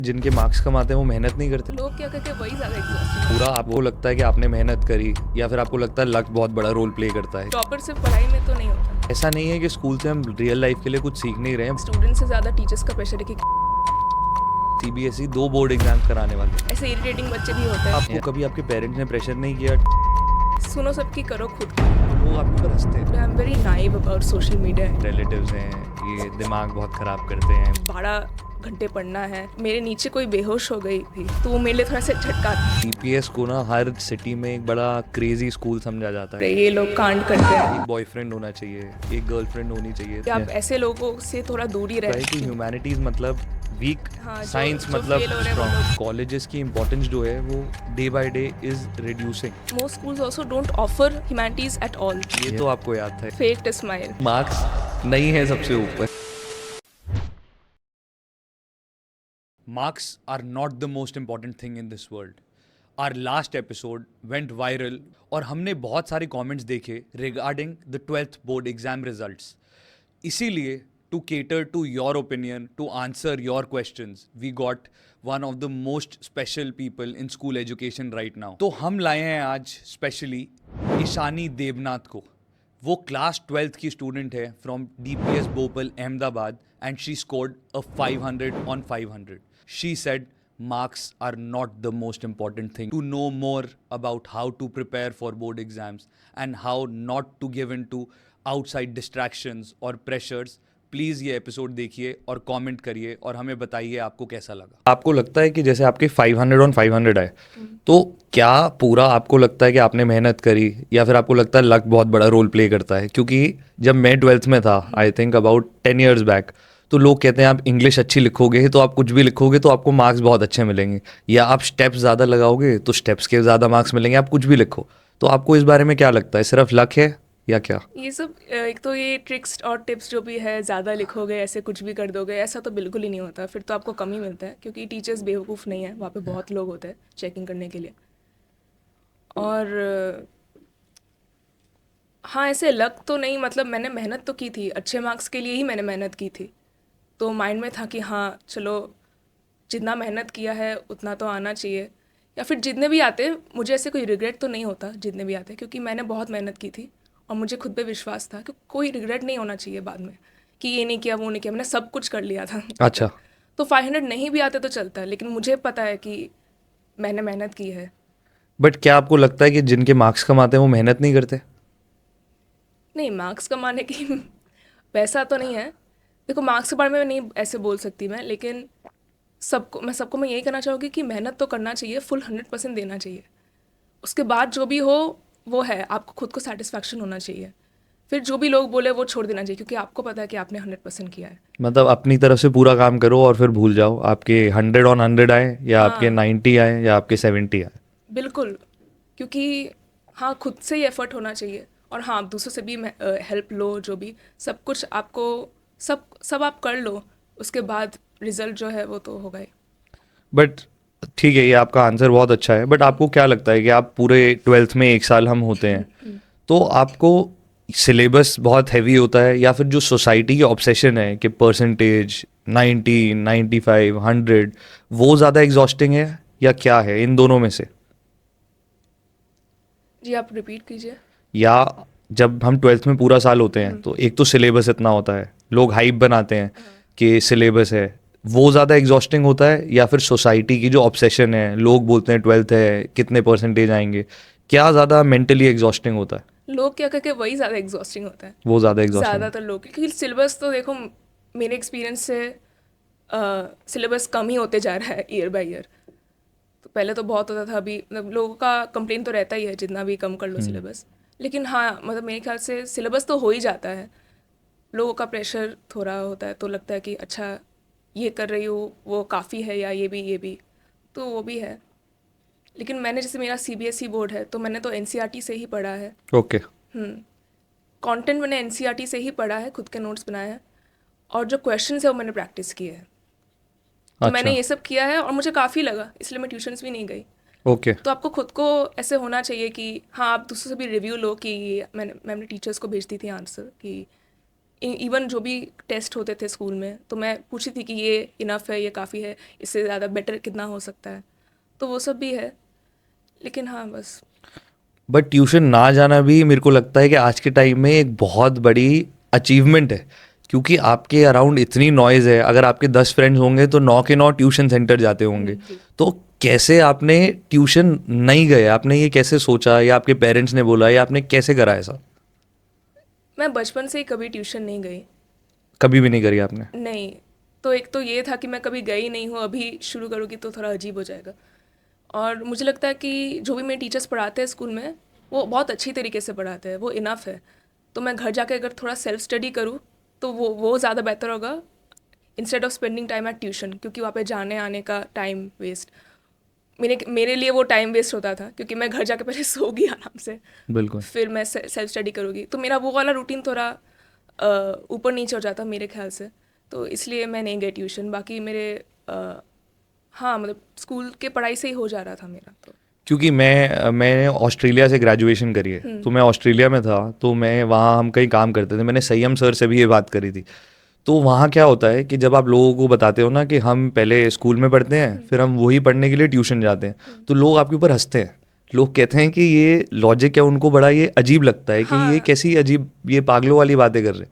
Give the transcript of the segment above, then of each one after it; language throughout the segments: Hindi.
जिनके मार्क्स कम आते हैं वो मेहनत नहीं करते। लोग क्या करके वही ज़्यादा एग्जॉस्टिंग। पूरा आपको लगता है कि आपने मेहनत करी या फिर आपको लगता है लक बहुत बड़ा रोल प्ले करता है। टॉपर सिर्फ पढ़ाई में तो नहीं होता। ऐसा नहीं है कि स्कूल से हम रियल लाइफ के लिए कुछ सीख नहीं रहे हैं। स्टूडेंट से ज़्यादा टीचर्स का प्रेशर है कि सीबीएसई 2 बोर्ड एग्जाम कराने वाले हैं। ऐसे इरिटेटिंग बच्चे भी होते हैं। आपको कभी आपके पेरेंट्स ने प्रेशर नहीं किया? सुनो सबकी, करो खुद की। लोग आपके ऊपर हंसते हैं। I am very naive about social media. Relatives हैं, ये दिमाग बहुत खराब करते हैं। 12 घंटे पढ़ना है। मेरे नीचे कोई बेहोश हो गई थी तो वो मेरे लिए थोड़ा सा झटका था। डीपीएस को ना हर सिटी में एक बड़ा क्रेजी स्कूल समझा जाता है। ये लोग कांड करते हैं। एक बॉयफ्रेंड होना चाहिए, एक गर्लफ्रेंड होनी चाहिए। कि आप ऐसे लोगों से थोड़ा दूर ही रहे। कि ह्यूमैनिटीज मतलब वीक, हाँ, साइंस जो मतलब fail हो रहे हैं वो स्ट्रॉन्ग। कॉलेजेस की इंपॉर्टेंस जो है वो day by day is reducing. Most schools also don't offer humanities at all. ये तो आपको याद था। Fake to smile. मार्क्स नहीं है सबसे ऊपर। Marks are not the most important thing in this world. Our last episode went viral और हमने बहुत सारे comments देखे regarding the 12th board exam results. इसीलिए to cater to your opinion, to answer your questions, we got one of the most special people in school education right now. तो हम लाए हैं आज स्पेशली ईशानी देवनाथ को। वो क्लास 12th की स्टूडेंट है from DPS Bhopal Ahmedabad and she scored a 500 on 500. She said marks are not the most important thing. To know more about how to prepare for board exams and how not to give in to outside distractions or pressures, please ये एपिसोड देखिए और कमेंट करिए और हमें बताइए आपको कैसा लगा। आपको लगता है कि जैसे आपके 500 on 500 आए तो क्या पूरा आपको लगता है कि आपने मेहनत करी या फिर आपको लगता है लक बहुत बड़ा रोल प्ले करता है? क्योंकि जब मैं 12th में था, आई थिंक अबाउट 10 years बैक, तो लोग कहते हैं आप इंग्लिश अच्छी लिखोगे तो आप कुछ भी लिखोगे तो आपको मार्क्स बहुत अच्छे मिलेंगे, या आप स्टेप्स ज़्यादा लगाओगे तो स्टेप्स के ज़्यादा मार्क्स मिलेंगे, आप कुछ भी लिखो। तो आपको इस बारे में क्या लगता है, सिर्फ लक है या क्या? ये सब एक तो ये ट्रिक्स और टिप्स जो भी है, ज़्यादा लिखोगे ऐसे कुछ भी कर दोगे, ऐसा तो बिल्कुल ही नहीं होता। फिर तो आपको कम ही मिलता है क्योंकि टीचर्स बेवकूफ़ नहीं है, वहाँ पे बहुत लोग होते हैं चेकिंग करने के लिए। और हाँ, ऐसे लक तो नहीं, मतलब मैंने मेहनत तो की थी, अच्छे मार्क्स के लिए ही मैंने मेहनत की थी। तो माइंड में था कि हाँ चलो, जितना मेहनत किया है उतना तो आना चाहिए, या फिर जितने भी आते, मुझे ऐसे कोई रिग्रेट तो नहीं होता जितने भी आते, क्योंकि मैंने बहुत मेहनत की थी और मुझे खुद पे विश्वास था कि कोई रिग्रेट नहीं होना चाहिए बाद में कि ये नहीं किया वो नहीं किया, मैंने सब कुछ कर लिया था। अच्छा। तो 500 नहीं भी आते तो चलता है, लेकिन मुझे पता है कि मैंने मेहनत की है। बट क्या आपको लगता है कि जिनके मार्क्स कम आते हैं वो मेहनत नहीं करते? नहीं, मार्क्स कमाने की वैसा तो नहीं है। देखो, मार्क्स के बारे में नहीं ऐसे बोल सकती मैं, लेकिन सबको मैं यही कहना चाहूँगी कि मेहनत तो करना चाहिए, फुल 100% देना चाहिए। उसके बाद जो भी हो वो है, आपको खुद को सेटिस्फैक्शन होना चाहिए। फिर जो भी लोग बोले वो छोड़ देना चाहिए, क्योंकि आपको पता है कि आपने 100% किया है। मतलब अपनी तरफ से पूरा काम करो और फिर भूल जाओ, आपके 100 on 100 आए या आपके हाँ 90 आए या आपके 70 आए। बिल्कुल, क्योंकि हाँ, खुद से ही एफर्ट होना चाहिए। और हाँ, आप दूसरों से भी हेल्प लो, जो भी सब कुछ आपको, सब सब आप कर लो, उसके बाद रिजल्ट जो है वो तो होगा ही। बट ठीक है, ये आपका आंसर बहुत अच्छा है, बट आपको क्या लगता है कि आप पूरे 12th में एक साल हम होते हैं तो आपको सिलेबस बहुत हैवी होता है या फिर जो सोसाइटी की ऑब्सेशन है कि परसेंटेज 90, 95, 100, वो ज़्यादा एग्जॉस्टिंग है या क्या है इन दोनों में से? जी, आप रिपीट कीजिए। या जब हम 12th में पूरा साल होते हैं तो एक तो सिलेबस इतना होता है, लोग हाइप बनाते हैं कि सिलेबस है, वो ज़्यादा एग्जॉस्टिंग होता है या फिर सोसाइटी की जो ऑब्सेशन है, लोग बोलते हैं 12th है कितने परसेंटेज आएंगे, क्या ज़्यादा मेंटली एग्जॉस्टिंग होता है? लोग क्या करके वही ज़्यादा एग्जॉस्टिंग होता है। वो ज़्यादा एग्जॉस्टिंग। ज़्यादातर लोग, क्योंकि सिलेबस तो देखो, मेरे एक्सपीरियंस से सिलेबस कम ही होते जा रहा है ईयर बाय ईयर। तो पहले तो बहुत होता था, अभी मतलब लोगों का कंप्लेन तो रहता ही है जितना भी कम कर लो सिलेबस। लेकिन हाँ, मतलब मेरे ख्याल से सिलेबस तो हो ही जाता है। लोगों का प्रेशर थोड़ा होता है, तो लगता है कि अच्छा ये कर रही हूँ वो काफ़ी है, या ये भी तो वो भी है। लेकिन मैंने, जैसे मेरा सीबीएसई बोर्ड है, तो मैंने तो एनसीईआरटी से ही पढ़ा है। ओके। कंटेंट मैंने एनसीईआरटी से ही पढ़ा है, खुद के नोट्स बनाए हैं, और जो क्वेश्चंस है वो मैंने प्रैक्टिस किए हैं। तो मैंने अच्छा। ये सब किया है और मुझे काफ़ी लगा, इसलिए मैं ट्यूशन्स भी नहीं गई। ओके। तो आपको खुद को ऐसे होना चाहिए कि हाँ, आप दूसरों से भी रिव्यू लो कि मैंने टीचर्स को भेजती थी आंसर कि इवन जो भी टेस्ट होते थे स्कूल में तो मैं पूछी थी कि ये इनफ है, ये काफ़ी है, इससे ज़्यादा बेटर कितना हो सकता है, तो वो सब भी है। लेकिन हाँ बस। बट ट्यूशन ना जाना भी मेरे को लगता है कि आज के टाइम में एक बहुत बड़ी अचीवमेंट है, क्योंकि आपके अराउंड इतनी नॉइज़ है। अगर आपके 10 फ्रेंड्स होंगे तो 9 के 9 ट्यूशन सेंटर जाते होंगे। जी। तो कैसे आपने ट्यूशन नहीं गए, आपने ये कैसे सोचा, या आपके पेरेंट्स ने बोला, या आपने कैसे करा ऐसा? मैं बचपन से ही कभी ट्यूशन नहीं गई। कभी भी नहीं करी आपने? नहीं, तो एक तो ये था कि मैं कभी गई नहीं हूँ, अभी शुरू करूँगी तो थोड़ा अजीब हो जाएगा। और मुझे लगता है कि जो भी मेरे टीचर्स पढ़ाते हैं स्कूल में वो बहुत अच्छी तरीके से पढ़ाते हैं, वो इनफ है। तो मैं घर जाके अगर थोड़ा सेल्फ स्टडी करूँ तो वो ज़्यादा बेहतर होगा instead of spending time at tuition, क्योंकि वहाँ पे जाने आने का टाइम वेस्ट, मेरे मेरे लिए वो टाइम वेस्ट होता था, क्योंकि मैं घर जाके पहले सोगी आराम से, बिल्कुल। फिर मैं सेल्फ स्टडी करूँगी, तो मेरा वो वाला रूटीन थोड़ा ऊपर नीचे हो जाता मेरे ख्याल से। तो इसलिए मैं नहीं गई ट्यूशन। बाकी मेरे हाँ मतलब स्कूल के पढ़ाई से ही हो जा रहा था मेरा तो। क्योंकि मैंने ऑस्ट्रेलिया से ग्रेजुएशन करी है, तो मैं ऑस्ट्रेलिया में था, तो मैं वहाँ हम कहीं काम करते थे। मैंने संयम सर से भी ये बात करी थी। तो वहाँ क्या होता है कि जब आप लोगों को बताते हो ना कि हम पहले स्कूल में पढ़ते हैं, फिर हम वही पढ़ने के लिए ट्यूशन जाते हैं, तो लोग आपके ऊपर हंसते हैं। लोग कहते हैं कि ये लॉजिक है, उनको बड़ा ये अजीब लगता है कि ये हाँ कैसी अजीब, ये पागलों वाली बातें कर रहे हैं।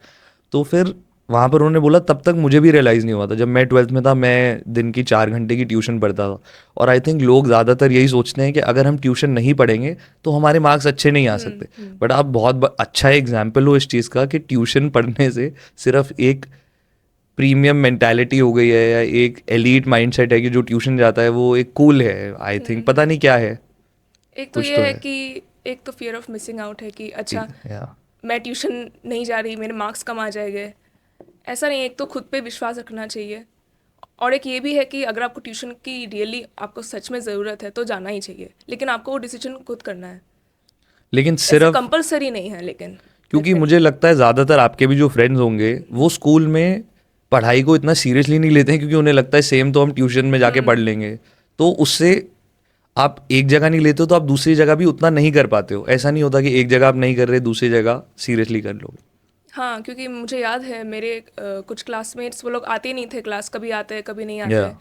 तो फिर वहाँ पर उन्होंने बोला, तब तक मुझे भी रियलाइज़ नहीं हुआ था। जब मैं 12th में था, मैं दिन की 4 घंटे की ट्यूशन पढ़ता था। और आई थिंक लोग ज़्यादातर यही सोचते हैं कि अगर हम ट्यूशन नहीं पढ़ेंगे तो हमारे मार्क्स अच्छे नहीं आ सकते। बट आप बहुत अच्छा एग्जाम्पल हो इस चीज़ का कि ट्यूशन पढ़ने से सिर्फ एक प्रीमियम मेंटालिटी हो गई है, या एक एलीट माइंडसेट है कि जो ट्यूशन जाता है वो एक कूल है। आई थिंक पता नहीं क्या है, एक तो कुछ ये तो है है। कि एक तो फियर ऑफ मिसिंग आउट है कि अच्छा या मैं ट्यूशन नहीं जा रही, मेरे मार्क्स कम आ जाएंगे, ऐसा नहीं है। एक तो खुद पे विश्वास रखना चाहिए, और एक ये भी है कि अगर आपको ट्यूशन की रियली आपको सच में ज़रूरत है तो जाना ही चाहिए, लेकिन आपको वो डिसीजन खुद करना है, लेकिन ऐसे सिर्फ, कंपलसरी नहीं है। लेकिन क्योंकि डेफिनेटली। मुझे लगता है ज़्यादातर आपके भी जो फ्रेंड्स होंगे वो स्कूल में पढ़ाई को इतना सीरियसली नहीं लेते हैं, क्योंकि उन्हें लगता है सेम तो हम ट्यूशन में जाके पढ़ लेंगे। तो उससे आप एक जगह नहीं लेते हो तो आप दूसरी जगह भी उतना नहीं कर पाते हो। ऐसा नहीं होता कि एक जगह आप नहीं कर रहे, दूसरी जगह सीरियसली कर लोगे। हाँ, क्योंकि मुझे याद है मेरे कुछ क्लासमेट्स वो लोग आते ही नहीं थे क्लास, कभी आते हैं कभी नहीं या आते।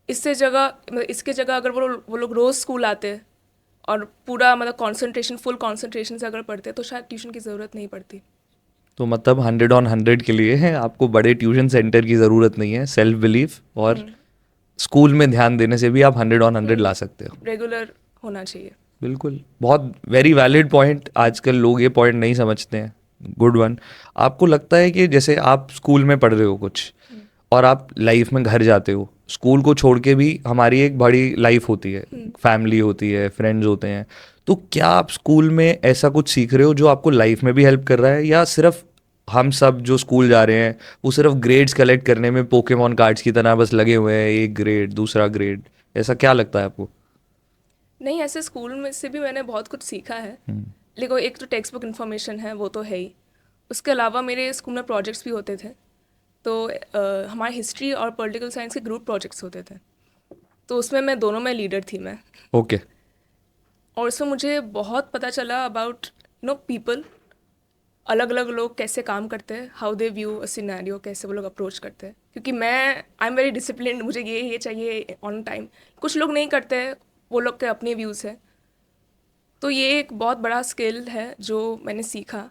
इससे जगह मतलब इसके जगह अगर वो लोग रोज़ स्कूल आते और पूरा मतलब कंसंट्रेशन फुल कंसंट्रेशन से अगर पढ़ते तो शायद ट्यूशन की ज़रूरत नहीं पड़ती। तो मतलब 100 on 100 के लिए है, आपको बड़े ट्यूशन सेंटर की ज़रूरत नहीं है। सेल्फ बिलीफ और स्कूल में ध्यान देने से भी आप 100 on 100 ला सकते हो। रेगुलर होना चाहिए। बिल्कुल, बहुत वेरी वैलिड पॉइंट। आजकल लोग ये पॉइंट नहीं समझते हैं। Good one. आपको लगता है कि जैसे आप स्कूल में पढ़ रहे हो कुछ, और आप लाइफ में घर जाते हो, स्कूल को छोड़ के भी हमारी एक बड़ी लाइफ होती है, फैमिली होती है, फ्रेंड्स होते हैं। तो क्या आप स्कूल में ऐसा कुछ सीख रहे हो जो आपको लाइफ में भी हेल्प कर रहा है, या सिर्फ हम सब जो स्कूल जा रहे हैं वो सिर्फ ग्रेड्स कलेक्ट करने में पोकेमॉन कार्ड्स की तरह बस लगे हुए हैं, एक ग्रेड दूसरा ग्रेड? ऐसा क्या लगता है आपको? नहीं, ऐसे स्कूल में से भी मैंने बहुत कुछ सीखा है। लेकिन एक तो टेक्स्ट बुक इन्फॉर्मेशन है, वो तो है ही। उसके अलावा मेरे स्कूल में प्रोजेक्ट्स भी होते थे। तो हमारे हिस्ट्री और पॉलिटिकल साइंस के ग्रुप प्रोजेक्ट्स होते थे, तो उसमें मैं दोनों में लीडर थी मैं। ओके। और उसमें मुझे बहुत पता चला अबाउट पीपल, अलग अलग लोग कैसे काम करते हैं, how they view a scenario, कैसे वो लोग अप्रोच करते हैं। क्योंकि मैं आई एम वेरी डिसिप्लिन, मुझे ये चाहिए ऑन टाइम। कुछ लोग नहीं करते हैं, वो लोग के अपने व्यूज़ है। तो ये एक बहुत बड़ा स्किल है जो मैंने सीखा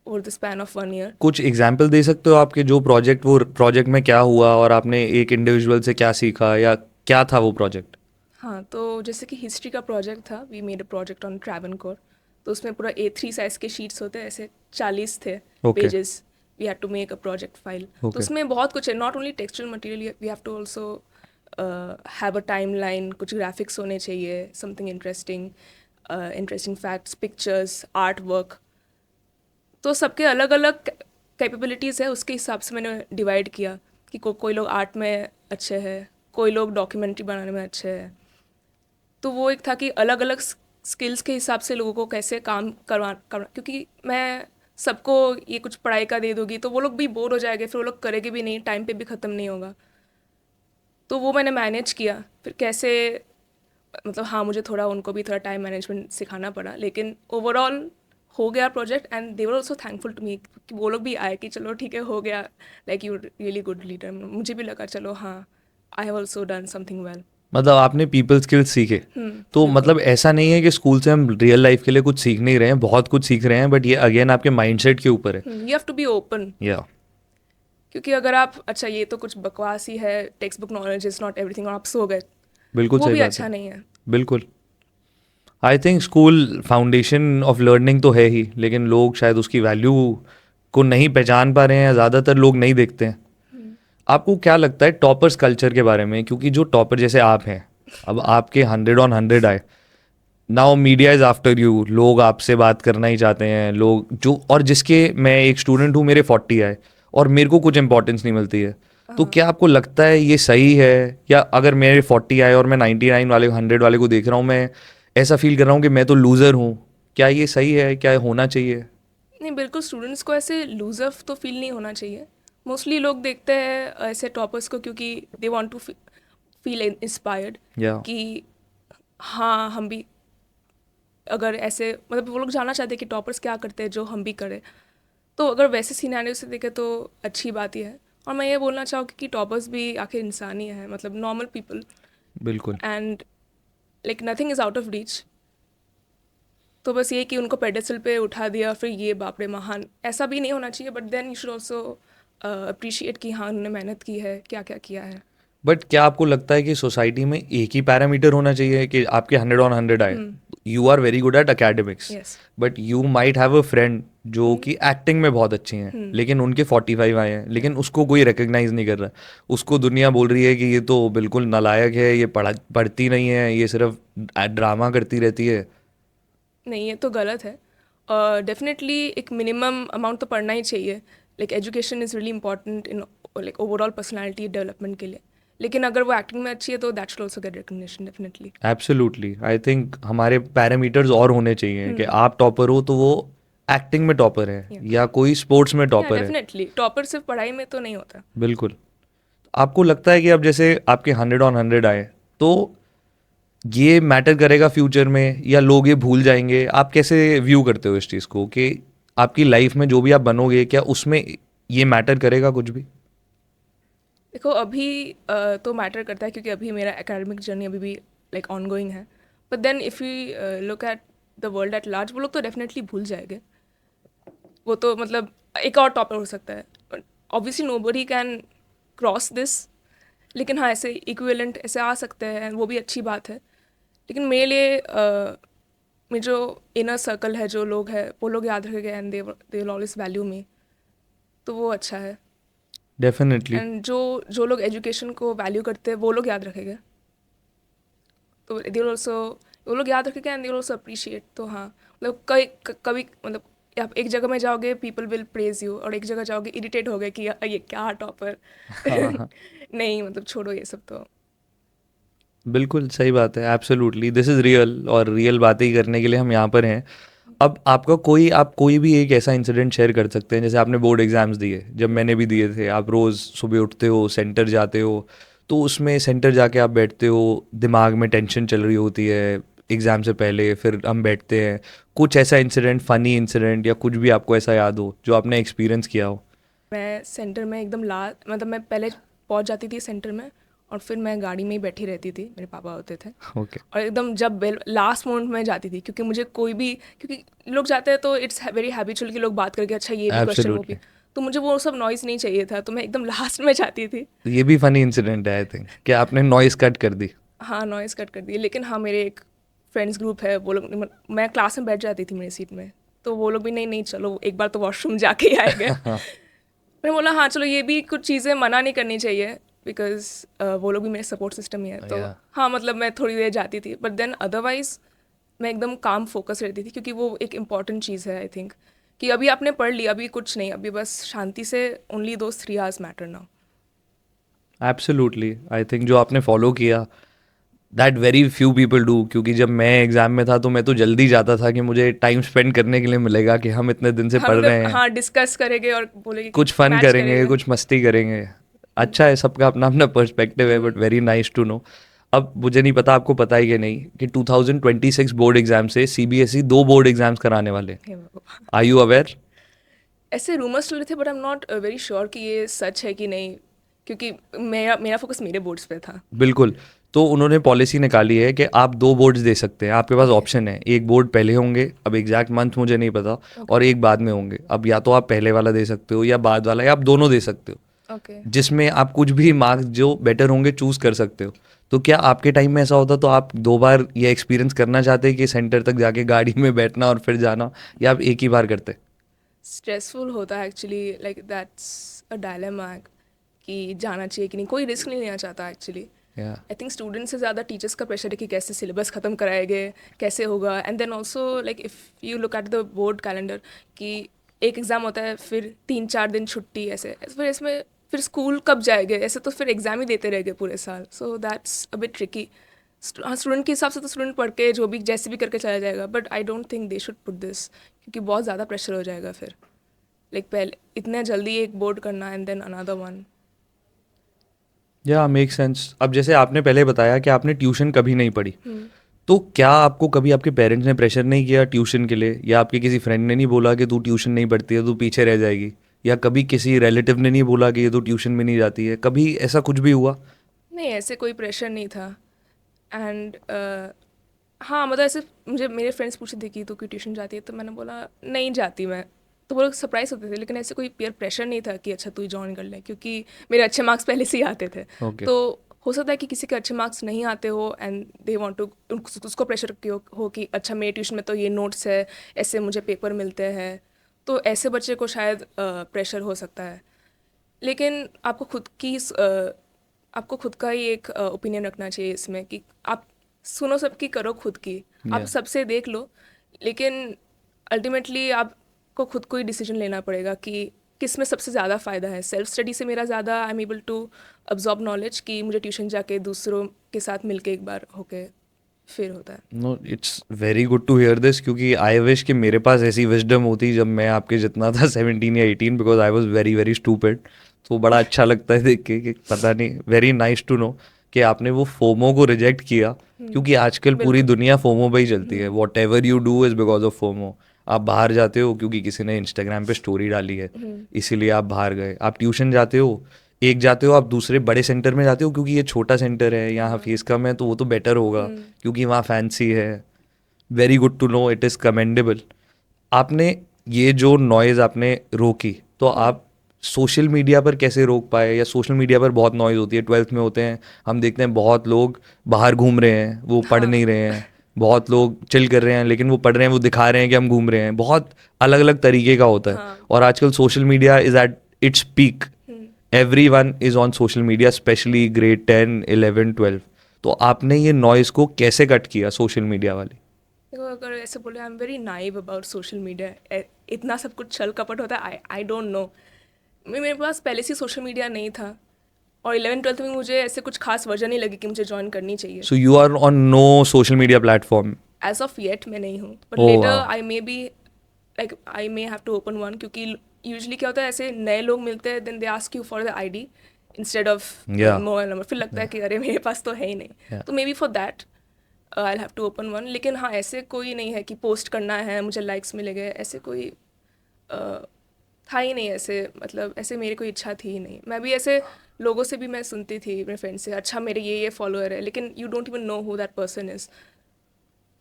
over the span of 1 year. कुछ एग्जाम्पल दे सकते हो आपके जो प्रोजेक्ट, वो प्रोजेक्ट में क्या हुआ और आपने एक इंडिविजुअल से क्या सीखा, या क्या था वो प्रोजेक्ट? हाँ, तो जैसे कि हिस्ट्री का प्रोजेक्ट था, we made a project on Travancore. तो उसमें पूरा A3 साइज़ के शीट्स होते हैं, ऐसे 40 थे okay. Pages. We have to make a project file. तो ओके। उसमें बहुत कुछ है, not only textual material, we have to also have a time line, कुछ ग्राफिक्स होने चाहिए, something interesting, interesting facts, pictures, art work. तो सबके अलग अलग कैपेबिलिटीज़ है, उसके हिसाब से मैंने डिवाइड किया कि कोई लोग आर्ट में अच्छे हैं, कोई लोग डॉक्यूमेंट्री बनाने में अच्छे हैं। तो वो एक था कि अलग अलग स्किल्स के हिसाब से लोगों को कैसे काम करवा, क्योंकि मैं सबको ये कुछ पढ़ाई का दे दूँगी तो वो लोग भी बोर हो जाएंगे, फिर वो लोग करेंगे भी नहीं, टाइम पे भी ख़त्म नहीं होगा। तो वो मैंने मैनेज किया फिर कैसे, मतलब हाँ मुझे थोड़ा उनको भी थोड़ा टाइम मैनेजमेंट सिखाना पड़ा, लेकिन ओवरऑल हो गया project and they were also thankful to me कि वो लोग भी आए कि चलो ठीक है हो गया, like you really good leader. मुझे भी लगा चलो हाँ I have also done something well. मतलब आपने पीपल स्किल्स सीखे। तो मतलब ऐसा नहीं है कि स्कूल से हम रियल लाइफ के लिए कुछ सीख नहीं रहे हैं, बहुत कुछ सीख रहे हैं, बट ये अगेन आपके माइंडसेट के ऊपर है। You have to be open, या क्योंकि अगर आप अच्छा ये तो कुछ बकवास ही है, text book knowledge is not everything और आप सो गए, बिल्कुल वो सही भी बात अच्छा है। नहीं है। बिल्कुल। I think school foundation of learning तो है ही, लेकिन लोग शायद उसकी वैल्यू को नहीं पहचान पा रहे हैं, या ज़्यादातर लोग नहीं देखते हैं। आपको क्या लगता है टॉपर्स कल्चर के बारे में? क्योंकि जो टॉपर जैसे आप हैं, अब आपके 100 on 100 आए, now media is after you, लोग आपसे बात करना ही चाहते हैं, लोग जो, और जिसके, मैं एक स्टूडेंट हूँ, मेरे 40 आए और मेरे को कुछ इंपॉर्टेंस नहीं मिलती है। तो क्या आपको लगता है ये सही है? या अगर मेरे 40 आए और मैं 99 वाले 100 वाले को देख रहा हूँ, मैं ऐसा फील कर रहा हूँ कि मैं तो लूज़र हूँ, क्या ये सही है? क्या होना चाहिए? नहीं, बिल्कुल स्टूडेंट्स को ऐसे लूजर तो फील नहीं होना चाहिए। मोस्टली लोग देखते हैं ऐसे टॉपर्स को क्योंकि they want to feel inspired या कि हाँ हम भी, अगर ऐसे मतलब वो लोग जानना चाहते हैं कि टॉपर्स क्या करते हैं जो हम भी करें। तो अगर वैसे सिनेरियो से देखें तो अच्छी बात ही है। और मैं ये बोलना चाहूँगी कि टॉपर्स भी आखिर इंसान ही है, मतलब नॉर्मल पीपल, बिल्कुल। And like nothing is out of reach. तो बस ये कि उनको पेडेस्टल पे उठा दिया फिर ये बाप रे महान, ऐसा भी नहीं होना चाहिए। But then you should also appreciate कि हाँ उन्होंने मेहनत की है, क्या क्या किया है। बट क्या आपको लगता है कि सोसाइटी में एक ही पैरामीटर होना चाहिए कि आपके 100 on 100 आए, you are very good at academics, yes. But you might have a friend जो कि एक्टिंग में बहुत अच्छी हैं, लेकिन उनके 45 आए हैं, लेकिन उसको कोई रिकग्नाइज नहीं कर रहा, उसको दुनिया बोल रही है कि ये तो बिल्कुल नालायक है, ये पढ़ती नहीं है, ये सिर्फ ड्रामा करती रहती है। नहीं, ये तो गलत है। डेफिनेटली एक मिनिमम अमाउंट तो पढ़ना ही चाहिए। Like education is really important in like overall personality development के लिए। लेकिन अगर वो एक्टिंग में अच्छी है तो that should also get recognition definitely. Absolutely, I think हमारे पैरामीटर्स और होने चाहिए कि आप टॉपर हो तो वो एक्टिंग में टॉपर है या कोई स्पोर्ट्स में या टॉपर है। डेफिनेटली टॉपर सिर्फ पढ़ाई में तो नहीं होता। बिल्कुल। आपको लगता है कि अब जैसे आपके 100 on 100 आए, तो ये मैटर करेगा फ्यूचर में, या लोग ये भूल जाएंगे? आप कैसे व्यू करते हो इस चीज़ को कि आपकी लाइफ में जो भी आप बनोगे, क्या उसमें ये मैटर करेगा कुछ भी? देखो अभी तो मैटर करता है क्योंकि अभी मेरा एकेडमिक जर्नी अभी भी लाइक ऑन गोइंग है। But then if you look at the world at large, वो लोग तो डेफिनेटली भूल जाएंगे। वो तो मतलब एक और टॉपर हो सकता है, obviously nobody can cross this. लेकिन हाँ ऐसे इक्विवेलेंट ऐसे आ सकते हैं, वो भी अच्छी बात है। लेकिन मेरे लिए मेरे जो इनर सर्कल है, जो लोग हैं वो लोग याद रखेंगे and they will always value me, तो वो अच्छा है। डेफिनेटली। एंड जो जो लोग एजुकेशन को वैल्यू करते हैं वो लोग याद रखेंगे, तो दे विल ऑल्सो, वो लोग याद रखेंगे and they will also appreciate. तो हाँ मतलब कभी मतलब आप एक जगह में जाओगे पीपल विल प्रेज यू, और एक जगह जाओगे इरिटेट हो गए कि ये क्या टॉपर। हाँ, नहीं मतलब छोड़ो ये सब तो। बिल्कुल सही बात है। एब्सोल्युटली, दिस इज़ रियल, और रियल बातें ही करने के लिए हम यहाँ पर हैं। अब आपका कोई, आप कोई भी एक ऐसा इंसिडेंट शेयर कर सकते हैं, जैसे आपने बोर्ड एग्जाम्स दिए, जब मैंने भी दिए थे, आप रोज़ सुबह उठते हो, सेंटर जाते हो, तो उसमें सेंटर जाके आप बैठते हो, दिमाग में टेंशन चल रही होती है एग्ज़ाम से पहले, फिर हम बैठते हैं, कुछ ऐसा इंसिडेंट, फ़नी इंसिडेंट या कुछ भी आपको ऐसा याद हो जो आपने एक्सपीरियंस किया हो? मैं सेंटर में एकदम मतलब मैं पहले पहुंच जाती थी सेंटर में, और फिर मैं गाड़ी में ही बैठी रहती थी, मेरे पापा होते थे। ओके। और एकदम जब बेल लास्ट मोमेंट में जाती थी, क्योंकि मुझे कोई भी, क्योंकि लोग जाते हैं तो इट्स वेरी हैबिचुअल कि लोग बात करके अच्छा ये भी क्वेश्चन वो भी, एब्सोल्युटली। तो मुझे वो सब नॉइज़ नहीं चाहिए था, तो मैं एकदम लास्ट में जाती थी। ये भी फ़नी इंसिडेंट है आई थिंक, कि आपने नॉइज़ कट कर दी। हाँ नॉइज़ कट कर दिए। लेकिन हाँ मेरे एक फ्रेंड्स ग्रुप है, वो लोग मैं क्लास में बैठ जाती थी मेरी सीट में, तो वो लोग भी नहीं नहीं चलो एक बार तो वॉशरूम जाके ही आएंगे। मैंने बोला हाँ चलो ये भी कुछ चीज़ें मना नहीं करनी चाहिए, बिकॉज वो लोग भी मेरे सपोर्ट सिस्टम ही है। तो Yeah. हाँ मतलब मैं थोड़ी देर जाती थी, बट देन अदरवाइज मैं एकदम काम फोकस रहती थी, क्योंकि वो एक इम्पॉर्टेंट चीज़ है आई थिंक, कि अभी आपने पढ़ लिया, अभी कुछ नहीं, अभी बस शांति से ओनली दो 3 hours matter now. Absolutely, I think जो आपने फॉलो किया, that very few people do, क्योंकि जब मैं एग्जाम में था तो मैं तो जल्दी जाता था कि मुझे टाइम स्पेंड करने के लिए मिलेगा, कि हम इतने दिन से हम पढ़ रहे लोग हैं, हाँ डिस्कस करेंगे और बोलेंगे कि कुछ फन मैच करेंगे, करेगा। कुछ मस्ती करेंगे। अच्छा है, सबका अपना अपना पर्सपेक्टिव है, but very nice to know. अब मुझे नहीं पता आपको पता है कि नहीं कि 2026 बोर्ड एग्जाम से सीबीएसई 2 बोर्ड एग्जाम्स कराने वाले। हे भगवान। Are you aware? ऐसे रूमर्स चल रहे थे but I am not very sure कि ये सच है कि नहीं, क्योंकि मेरा फोकस मेरे बोर्ड्स पे था। बिल्कुल। तो उन्होंने पॉलिसी निकाली है कि आप 2 बोर्ड्स दे सकते हैं, आपके पास ओके। ऑप्शन है। एक बोर्ड पहले होंगे, अब एग्जैक्ट मंथ मुझे नहीं पता, ओके। और एक बाद में होंगे। अब या तो आप पहले वाला दे सकते हो या बाद वाला, या आप दोनों दे सकते हो, ओके। जिसमें आप कुछ भी मार्क्स जो बेटर होंगे चूज कर सकते हो। तो क्या आपके टाइम में ऐसा होता तो आप 2 बार ये एक्सपीरियंस करना चाहते कि सेंटर तक जाके गाड़ी में बैठना और फिर जाना, या आप एक ही बार करते? स्ट्रेसफुल होता है actually, like that's a dilemma कि जाना चाहिए कि नहीं, कोई रिस्क नहीं लेना चाहता एक्चुअली। या आई थिंक स्टूडेंट्स से ज़्यादा टीचर्स का प्रेशर है कि कैसे सिलेबस ख़त्म कराएंगे, कैसे होगा। And then also like if you look at the board calendar कि एक एग्ज़ाम होता है, फिर 3-4 दिन छुट्टी, ऐसे फिर इसमें फिर स्कूल कब जाएंगे, ऐसे तो फिर एग्ज़ाम ही देते रहेंगे पूरे साल। So that's a bit tricky. हाँ, स्टूडेंट के हिसाब से तो स्टूडेंट पढ़ के जो भी जैसे भी करके चला जाएगा, but I don't think they should put this, क्योंकि बहुत ज़्यादा प्रेशर हो जाएगा फिर। लाइक पहले इतने जल्दी एक बोर्ड करना एंड देन अनदर वन। या मेक सेंस। अब जैसे आपने पहले बताया कि आपने ट्यूशन कभी नहीं पढ़ी, तो क्या आपको कभी आपके पेरेंट्स ने प्रेशर नहीं किया ट्यूशन के लिए, या आपके किसी फ्रेंड ने नहीं बोला कि तू ट्यूशन नहीं पढ़ती है, तू पीछे रह जाएगी, या कभी किसी रिलेटिव ने नहीं बोला कि ये तो ट्यूशन में नहीं जाती है? कभी ऐसा कुछ भी हुआ? नहीं, ऐसे कोई प्रेशर नहीं था। एंड हाँ, मतलब ऐसे मुझे मेरे फ्रेंड्स पूछे थे कि तू क्यों ट्यूशन जाती है, तो मैंने बोला नहीं जाती मैं। तो वो लोग सरप्राइज होते थे, लेकिन ऐसे कोई पीयर प्रेशर नहीं था कि अच्छा तू ज्वाइन कर ले, क्योंकि मेरे अच्छे मार्क्स पहले से ही आते थे। ओके। तो हो सकता है कि किसी के अच्छे मार्क्स नहीं आते हो एंड दे वांट टू, उसको प्रेशर हो कि अच्छा मेरे ट्यूशन में तो ये नोट्स है, ऐसे मुझे पेपर मिलते हैं। तो ऐसे बच्चे को शायद प्रेशर हो सकता है। लेकिन आपको खुद का ही एक ओपिनियन रखना चाहिए इसमें, कि आप सुनो सबकी, करो खुद की। आप या सबसे देख लो, लेकिन अल्टीमेटली आपको खुद को ही डिसीजन लेना पड़ेगा कि किस में सबसे ज़्यादा फ़ायदा है। सेल्फ स्टडी से मेरा ज़्यादा I am able to absorb knowledge, कि मुझे ट्यूशन जाके दूसरों के साथ मिलके एक बार होके फिर होता है। No, it's very good to hear this, क्योंकि आई विश कि मेरे पास ऐसी विजडम होती जब मैं आपके जितना था 17 या 18, because I was very very stupid. तो बड़ा अच्छा लगता है देख के कि पता नहीं, वेरी नाइस टू नो कि आपने वो फोमो को रिजेक्ट किया, क्योंकि आजकल पूरी बिल्कुल। दुनिया फोमो पे ही चलती है। What ever you do is because of FOMO. आप बाहर जाते हो क्योंकि किसी ने इंस्टाग्राम पे स्टोरी डाली है, इसीलिए आप बाहर गए। आप ट्यूशन जाते हो, एक जाते हो आप दूसरे बड़े सेंटर में जाते हो क्योंकि ये छोटा सेंटर है, यहाँ फीस कम है, तो वो तो बेटर होगा क्योंकि वहाँ फैंसी है। Very good to know, it is commendable. आपने ये जो नॉइज़ आपने रोकी, तो आप सोशल मीडिया पर कैसे रोक पाए? या सोशल मीडिया पर बहुत नॉइज़ होती है, 12th में होते हैं, हम देखते हैं बहुत लोग बाहर घूम रहे हैं, वो पढ़ हाँ। नहीं रहे हैं। बहुत लोग चिल कर रहे हैं लेकिन वो पढ़ रहे हैं, वो दिखा रहे हैं कि हम घूम रहे हैं। बहुत अलग अलग तरीके का होता है। हाँ। और आजकल social media is at its peak. Everyone is on social media, specially grade 10, 11, 12। तो आपने ये नॉइज़ को कैसे कट किया, सोशल मीडिया वाली? देखो, अगर ऐसे बोले I am very naive about social media, इतना सब कुछ छल कपट होता है, आई डोंट नो। मेरे पास पहले से सोशल मीडिया नहीं था, और 11th-12th में मुझे ऐसे कुछ खास वजह नहीं लगी कि मुझे ज्वाइन करनी चाहिए। So you are on no social media platform? As of yet मैं नहीं हूँ, बट ओह लेटर वाह। I may be, like I may have to open one, क्योंकि यूजली क्या होता है, ऐसे नए लोग मिलते हैं, then they ask you for the ID instead of या मोबाइल नंबर। फिर लगता है कि अरे मेरे पास तो है ही नहीं, या तो maybe for that I have to open one. लेकिन हाँ, ऐसे कोई नहीं है कि पोस्ट करना है मुझे लाइक्स मिलेंगे, ऐसे कोई था ही नहीं। ऐसे मतलब ऐसे मेरी कोई इच्छा थी ही नहीं। मैं भी ऐसे लोगों से भी मैं सुनती थी अपने फ्रेंड से, अच्छा मेरे ये फॉलोअर है, लेकिन you don't even know who that person is.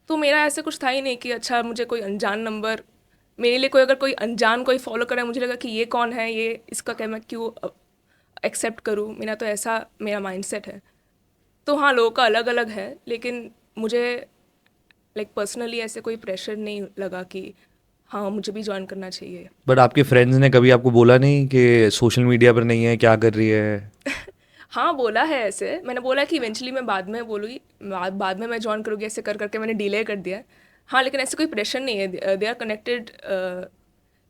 तो मेरा ऐसे कुछ था ही नहीं कि अच्छा मुझे कोई अनजान नंबर, मेरे लिए कोई अगर कोई अनजान कोई फॉलो करे, मुझे लगा कि ये कौन है, ये इसका क्या मैं क्यों एक्सेप्ट करूँ। मेरा तो ऐसा मेरा माइंडसेट है। तो हाँ, लोगों का अलग अलग है, लेकिन मुझे लाइक पर्सनली ऐसे कोई प्रेशर नहीं लगा कि हाँ मुझे भी ज्वाइन करना चाहिए। बट आपके फ्रेंड्स ने कभी आपको बोला नहीं कि सोशल मीडिया पर नहीं है, क्या कर रही है? हाँ, बोला है ऐसे। मैंने बोला कि इवेंचुअली मैं बाद में बोलूँगी, बाद में मैं ज्वाइन करूँगी, ऐसे कर करके मैंने डिले कर दिया है। हाँ, लेकिन ऐसे कोई प्रेशर नहीं है। They are connected,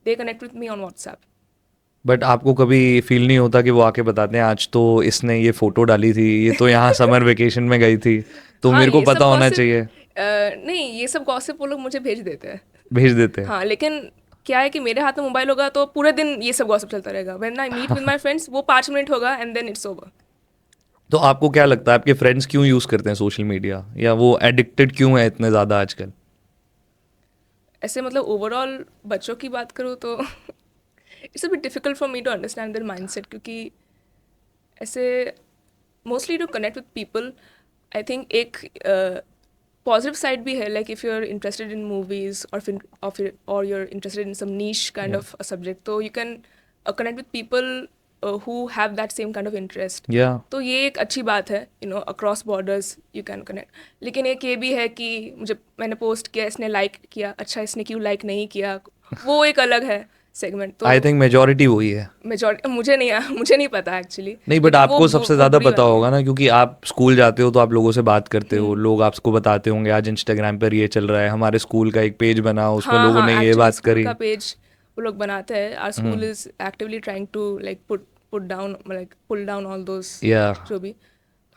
they connect with me on WhatsApp. But आपको कभी फील नहीं होता कि वो आके बताते हैं आज तो इसने ये फोटो डाली थी, ये तो यहाँ समर वेकेशन में गई थी, तो हाँ, मेरे को ये पता सब होना गॉसिप, चाहिए? नहीं, ये सब गॉसिप वो लोग मुझे भेज देते हैं। भेज देते हैं? हाँ, लेकिन क्या है कि मेरे हाथ में मोबाइल होगा तो पूरे दिन ये सब गॉसिप चलता रहेगा। When I meet with my friends, वो 5 मिनट होगा एंड देन इट्स ओवर। तो आपको क्या लगता है आपके फ्रेंड्स क्यों यूज़ करते हैं सोशल मीडिया, या वो एडिक्टेड क्यों है इतने ज़्यादा आजकल? ऐसे मतलब ओवरऑल बच्चों की बात करूँ तो it's a bit difficult for me to understand their mindset, क्योंकि ऐसे mostly to connect with people I think एक पॉजिटिव साइड भी है, like if you are interested in movies और you are interested in some niche kind Yeah. Of subject, तो you can connect with people who have that same kind of interest. या तो ये एक अच्छी बात है, you know, across borders you can connect. लेकिन एक ये भी है कि मैंने पोस्ट किया, इसने लाइक किया, अच्छा इसने क्यों लाइक नहीं किया, वो एक अलग है सेगमेंट। तो आई थिंक मेजोरिटी वही है। मेजॉरिटी मुझे नहीं पता एक्चुअली, नहीं, बट लेकिन वो आपको सबसे वो ज़्यादा बुरी पता वाली है। होगा ना, क्योंकि आप स्कूल जाते हो तो आप लोगों से बात करते हो, लोग आपको बताते होंगे आज इंस्टाग्राम पर ये चल रहा है, हमारे स्कूल का एक पेज बना उसमें हाँ लोगों हाँ, ने ये एक्चुअली बात स्कूल करी। का पेज वो लोग बनाते हैं। Our school is actively trying to like put down, like pull down all those या जो भी।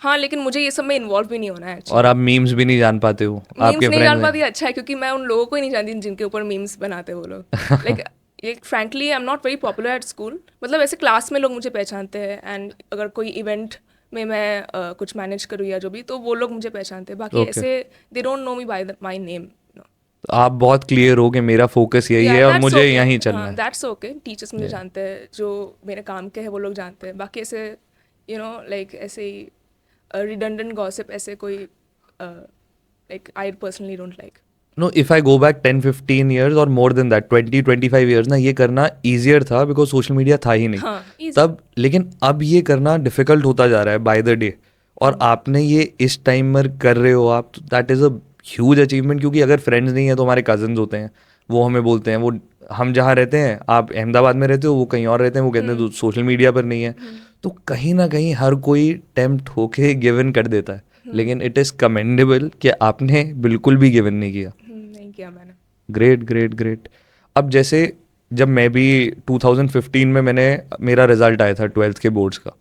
हाँ, लेकिन मुझे ये सब में इन्वॉल्व भी नहीं होना है और एक्चुअली। आप मीम्स भी नहीं जान पाते हो, मीम्स आपके नहीं फ्रेंड्स जान पाती, हैं। अच्छा है, क्योंकि मैं उन लोगों को ही नहीं जानती जिनके ऊपर मीम्स बनाते हैं वो लोग। लाइक ये frankly I am not very popular at school, मतलब ऐसे क्लास में लोग मुझे पहचानते हैं, एंड अगर कोई इवेंट में मैं कुछ मैनेज करूँ या जो भी, तो वो लोग मुझे पहचानते हैं। बाकी ओके, ऐसे they don't know me bye my name. तो आप बहुत क्लियर हो कि मेरा फोकस यही या है और दैट्स मुझे ओके, यहीं चलना हाँ है। That's okay. टीचर्स मुझे Yeah. जानते हैं, जो मेरे काम के हैं वो लोग जानते हैं। बाकी ऐसे यू नो लाइक ऐसे ही रिडंडेंट गॉसिप ऐसे कोई like I personally don't like. No, if I go back 10-15 years और मोर देन दैट 20-25 years ना, ये करना ईजियर था बिकॉज सोशल मीडिया था ही नहीं हाँ इजी। तब। लेकिन अब ये करना डिफिकल्ट होता जा रहा है बाय द डे, और आपने ये इस टाइम में कर रहे हो आप, तो that is a huge achievement. क्योंकि अगर फ्रेंड्स नहीं है तो हमारे कजन्स होते हैं, वो हमें बोलते हैं, वो हम जहाँ रहते हैं, आप अहमदाबाद में रहते हो, वो कहीं और रहते हैं, वो कहते हैं तो सोशल मीडिया पर नहीं है। तो कहीं ना कहीं हर कोई टेम्प्ट होके गिवन कर देता है, लेकिन इट इज़ कमेंडेबल कि आपने बिल्कुल भी गिवन नहीं किया। नहीं किया मैंने। Great great great. अब जैसे जब मैं भी 2015 में मेरा रिजल्ट आया था 12th के बोर्ड्स का।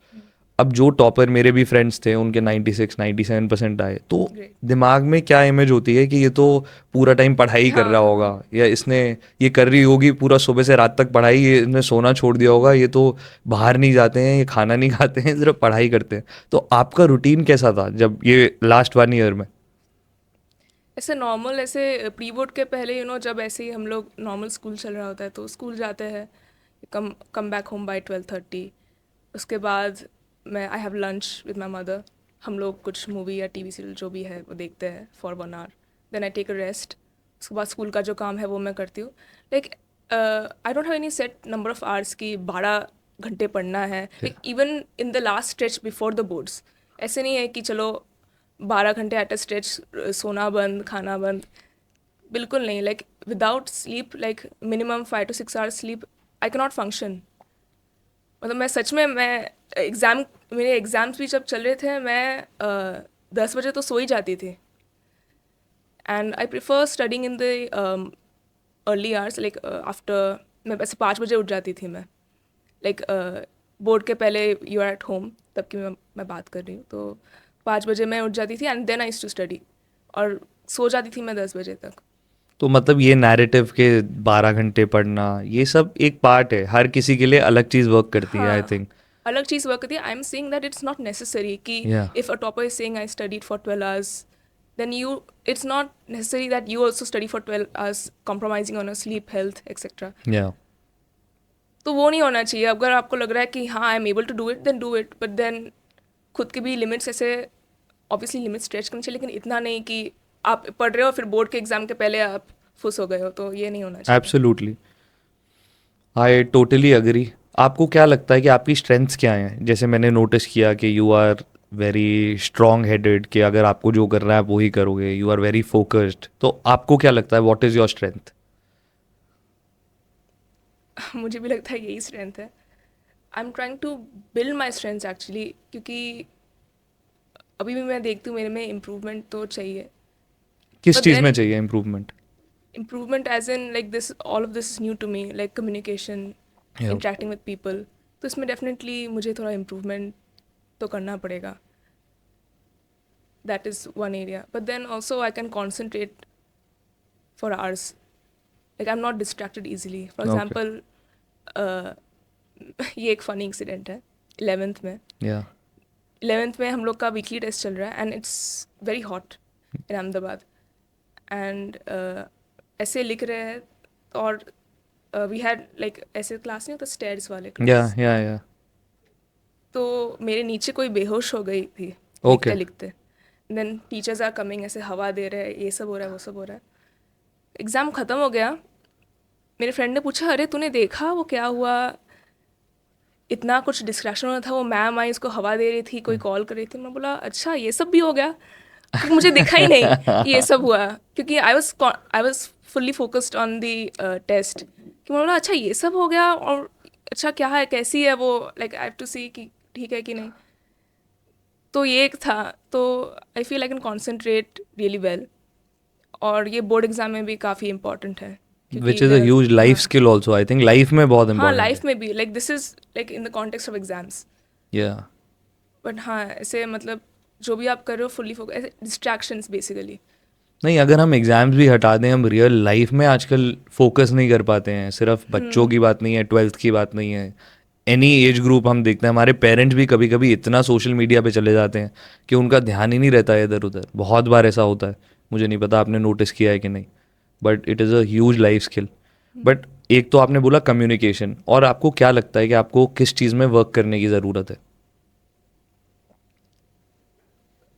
अब जो टॉपर मेरे भी फ्रेंड्स थे उनके 96-97% आए, तो ग्रेट। दिमाग में क्या इमेज होती है कि ये तो पूरा टाइम पढ़ाई कर हाँ रहा हाँ होगा, या इसने ये कर रही होगी पूरा सुबह से रात तक पढ़ाई, ये इसने सोना छोड़ दिया होगा, ये तो बाहर नहीं जाते हैं, ये खाना नहीं खाते हैं, सिर्फ पढ़ाई करते हैं। तो आपका रूटीन कैसा था जब ये लास्ट 1 year में? ऐसे नॉर्मल, ऐसे प्री बोर्ड के पहले यू नो जब ऐसे ही हम लोग नॉर्मल स्कूल चल रहा होता है तो स्कूल जाते हैं, कम बैक होम बाय 12:30। उसके बाद मैं I have lunch with my mother, हम लोग कुछ मूवी या टीवी सीरियल जो भी है वो देखते हैं for 1 hour। Then I take a rest. उसके बाद स्कूल का जो काम है वो मैं करती हूँ। Like I don't have any set number of hours की 12 घंटे पढ़ना है। Like even in the last stretch before the boards, ऐसे नहीं है कि चलो 12 घंटे एट अ स्ट्रेच सोना बंद, खाना बंद, बिल्कुल नहीं। Like without sleep, like minimum 5 to 6 hours sleep, I can not function. मतलब मैं सच में, मैं एग्ज़ाम, मेरे एग्ज़ाम्स भी जब चल रहे थे, मैं 10 बजे तो सो ही जाती थी। And I prefer studying in the early hours, like after, मैं वैसे 5 बजे उठ जाती थी मैं। लाइक बोर्ड के पहले यू आर एट होम, तब की मैं बात कर रही हूँ। तो 5 बजे मैं उठ जाती थी and then I to study, और सो जाती थी मैं 10 बजे तक। तो मतलब ये नैरेटिव के 12 घंटे पढ़ना, ये सब एक पार्ट है, हर किसी के लिए अलग चीज़ वर्क करती है आई हाँ, थिंक। अलग चीज़ वर्क करती है। I am saying that it's not necessary कि या if a topper is saying I studied for 12 hours, then it's not necessary that you also study for 12 hours, compromising on your sleep, health, etc. या तो वो नहीं होना चाहिए। अगर आपको लग रहा है कि हाँ I am able to do it, then do it, but then खुद के भी लिमिट्स, ऐसे ऑब्वियसली लिमिट स्ट्रेच करनी चाहिए, लेकिन इतना नहीं कि आप पढ़ रहे हो फिर बोर्ड के एग्जाम के पहले आप फुस हो गए हो, तो ये नहीं होना चाहिए। Absolutely, I totally agree. आपको क्या लगता है कि आपकी स्ट्रेंथ्स क्या हैं? जैसे मैंने नोटिस किया कि you are very strong headed, कि अगर आपको जो करना है आप वही करोगे, यू आर वेरी फोकस्ड। तो आपको क्या लगता है व्हाट इज़ योर स्ट्रेंथ? मुझे भी लगता है यही स्ट्रेंथ है। I am trying to build my strength actually, क्योंकि अभी भी मैं देखती हूँ मेरे में इम्प्रूवमेंट तो चाहिए। किस बट चीज़ में देन चाहिए improvement? Improvement as in like this, all of this is new to me, like communication, interacting with people. तो इसमें डेफिनेटली मुझे थोड़ा इम्प्रूवमेंट तो करना पड़ेगा। That is one area, but then also I can concentrate for hours, like I am not distracted easily. For okay. Example ये एक फ़नी इंसिडेंट है 11th में। या 11th में हम लोग का वीकली टेस्ट चल रहा है and it's very hot in Ahmedabad and ऐसे लिख रहे हैं और वी हैड लाइक ऐसे क्लास नहीं होता स्टेयर्स वाले क्लास या तो मेरे नीचे कोई बेहोश हो गई थी ओके लिखते लिखते देन टीचर्स आर कमिंग ऐसे हवा दे रहे हैं ये सब हो रहा है वो सब हो रहा है एग्ज़ाम ख़त्म हो गया मेरे फ्रेंड ने पूछा अरे तूने देखा वो क्या हुआ इतना कुछ डिस्ट्रैक्शन हो रहा था वो मैम आई उसको हवा दे रही थी कोई कॉल कर रही थी मैं बोला अच्छा ये सब भी हो गया क्योंकि मुझे दिखा ही नहीं कि ये सब हुआ क्योंकि I was fully focused on the test कि मैं बोला अच्छा ये सब हो गया और अच्छा क्या है कैसी है वो लाइक आई हैव टू सी कि ठीक है कि नहीं तो ये एक था तो I feel I can concentrate really well और ये बोर्ड एग्ज़ाम में भी काफ़ी इंपॉर्टेंट है which is a huge life skill also I think life में बहुत हाँ इंपॉर्टेंट लाइफ में भी like this is like in the context of exams या बट हाँ ऐसे मतलब जो भी आप कर रहे हो फुल्ली फोकस ऐसे डिस्ट्रैक्शंस बेसिकली नहीं, अगर हम एग्ज़ाम्स भी हटा दें, हम रियल लाइफ में आजकल फोकस नहीं कर पाते हैं। सिर्फ बच्चों की बात नहीं है, 12th की बात नहीं है, एनी एज ग्रुप हम देखते हैं। हमारे पेरेंट्स भी कभी कभी इतना सोशल मीडिया पे चले जाते हैं कि उनका ध्यान ही नहीं रहता है इधर उधर। बहुत बार ऐसा होता है, मुझे नहीं पता आपने नोटिस किया है कि नहीं, but it is a huge life skill. But एक तो आपने बोला कम्युनिकेशन, और आपको क्या लगता है कि आपको किस चीज़ में वर्क करने की ज़रूरत है?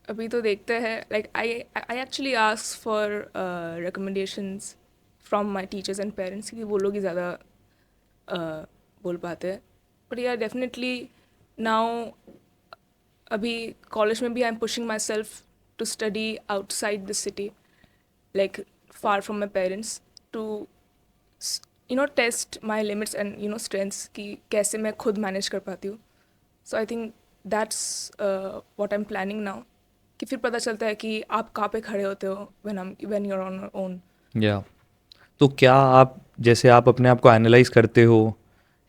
अभी तो देखते हैं like I actually ask for recommendations from my teachers and parents क्योंकि वो लोग ही ज़्यादा बोल पाते हैं बट यार डेफिनेटली नाउ अभी कॉलेज में भी I am pushing myself to study outside the city like far from my parents to test my limits and strengths कि कैसे मैं खुद मैनेज कर पाती हूँ so I think that's what I am planning now कि फिर पता चलता है कि आप कहाँ पे खड़े होते हो when you are on own या तो क्या आप, जैसे आप अपने आप को एनालाइज करते हो,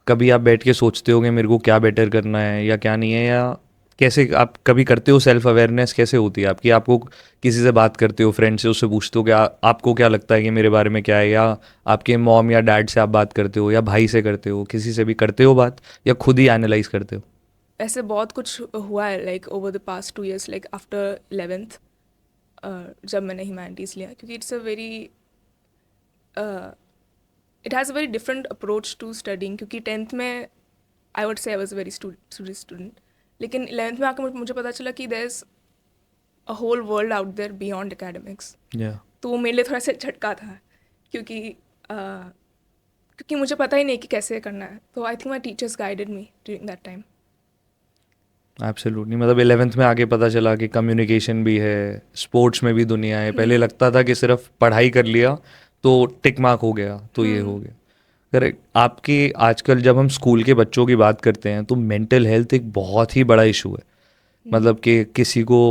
कभी आप बैठ के सोचते हो कि मेरे को क्या बेटर करना है या क्या नहीं है, या कैसे आप कभी करते हो? सेल्फ अवेयरनेस कैसे होती है आपकी? आपको किसी से बात करते हो, फ्रेंड से, उससे पूछते हो कि आपको क्या लगता है कि मेरे बारे में क्या है, या आपके मॉम या डैड से आप बात करते हो, या भाई से करते हो, किसी से भी करते हो बात, या खुद ही एनालाइज करते हो? ऐसे बहुत कुछ हुआ है like over the past 2 years like after 11th जब मैंने ह्यूमैनिटीज़ लिया क्योंकि it's a very it has a very different approach to studying क्योंकि 10th में I would say I was very student लेकिन 11th में आकर मुझे पता चला कि there is a whole world out there beyond academics या तो वो मेरे लिए थोड़ा सा झटका था क्योंकि क्योंकि मुझे पता ही नहीं कि कैसे करना है तो I think my teachers guided me during that time absolutely, मतलब 11th में आके पता चला कि कम्युनिकेशन भी है, स्पोर्ट्स में भी दुनिया है। पहले लगता था कि सिर्फ पढ़ाई कर लिया तो टिक मार्क हो गया, तो ये हो गया। करेक्ट। आपके आजकल जब हम स्कूल के बच्चों की बात करते हैं तो मेंटल हेल्थ एक बहुत ही बड़ा इशू है। मतलब कि किसी को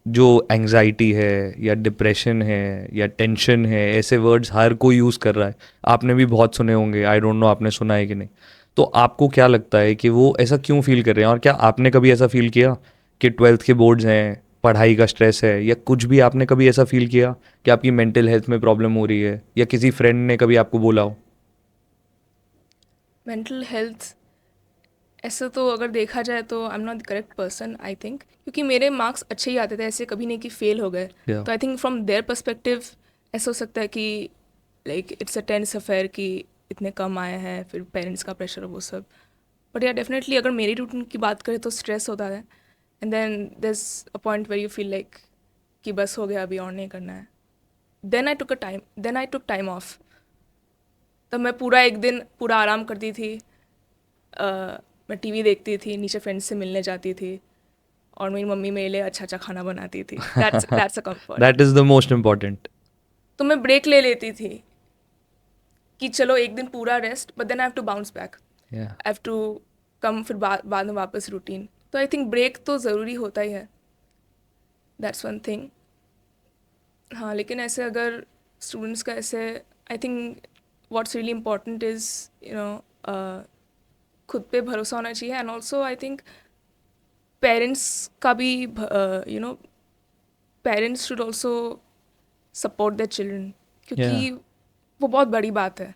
जो एंजाइटी है या डिप्रेशन है या टेंशन है, ऐसे वर्ड्स हर कोई यूज़ कर रहा है। आपने भी बहुत सुने होंगे, आई डोंट नो आपने सुना है कि नहीं। तो आपको क्या लगता है कि वो ऐसा क्यों फील कर रहे हैं, और क्या आपने कभी ऐसा फील किया कि 12th के बोर्ड्स हैं, पढ़ाई का स्ट्रेस है, या कुछ भी आपने कभी ऐसा फील किया कि आपकी मेंटल हेल्थ में प्रॉब्लम हो रही है, या किसी फ्रेंड ने कभी आपको बोला हो? मेंटल हेल्थ ऐसा तो अगर देखा जाए तो I am not the correct person I think क्योंकि मेरे मार्क्स अच्छे ही आते थे ऐसे कभी नहीं कि फेल हो गए या तो I think from their perspective ऐसा हो सकता है कि like it's a tense affair कि इतने कम आए हैं फिर पेरेंट्स का प्रेशर वो सब बट या डेफिनेटली अगर मेरी रूटीन की बात करें तो स्ट्रेस होता है and then this a point where you feel like कि बस हो गया अभी और नहीं करना है then I took time off तब मैं पूरा एक दिन पूरा आराम करती थी मैं टीवी देखती थी नीचे फ्रेंड्स से मिलने जाती थी और मेरी मम्मी मेरे लिए अच्छा अच्छा खाना बनाती थी that's a comfort that is the most important. तो मैं ब्रेक ले लेती थी कि चलो एक दिन पूरा rest but then I have to bounce back yeah I have to come फिर बाद में वापस रूटीन तो आई थिंक ब्रेक तो ज़रूरी होता ही है दैट्स वन थिंग हाँ लेकिन ऐसे अगर स्टूडेंट्स का ऐसे I think what's really important is you know खुद पे भरोसा होना चाहिए and also I think parents का भी parents should also support the children yeah क्योंकि वो बहुत बड़ी बात है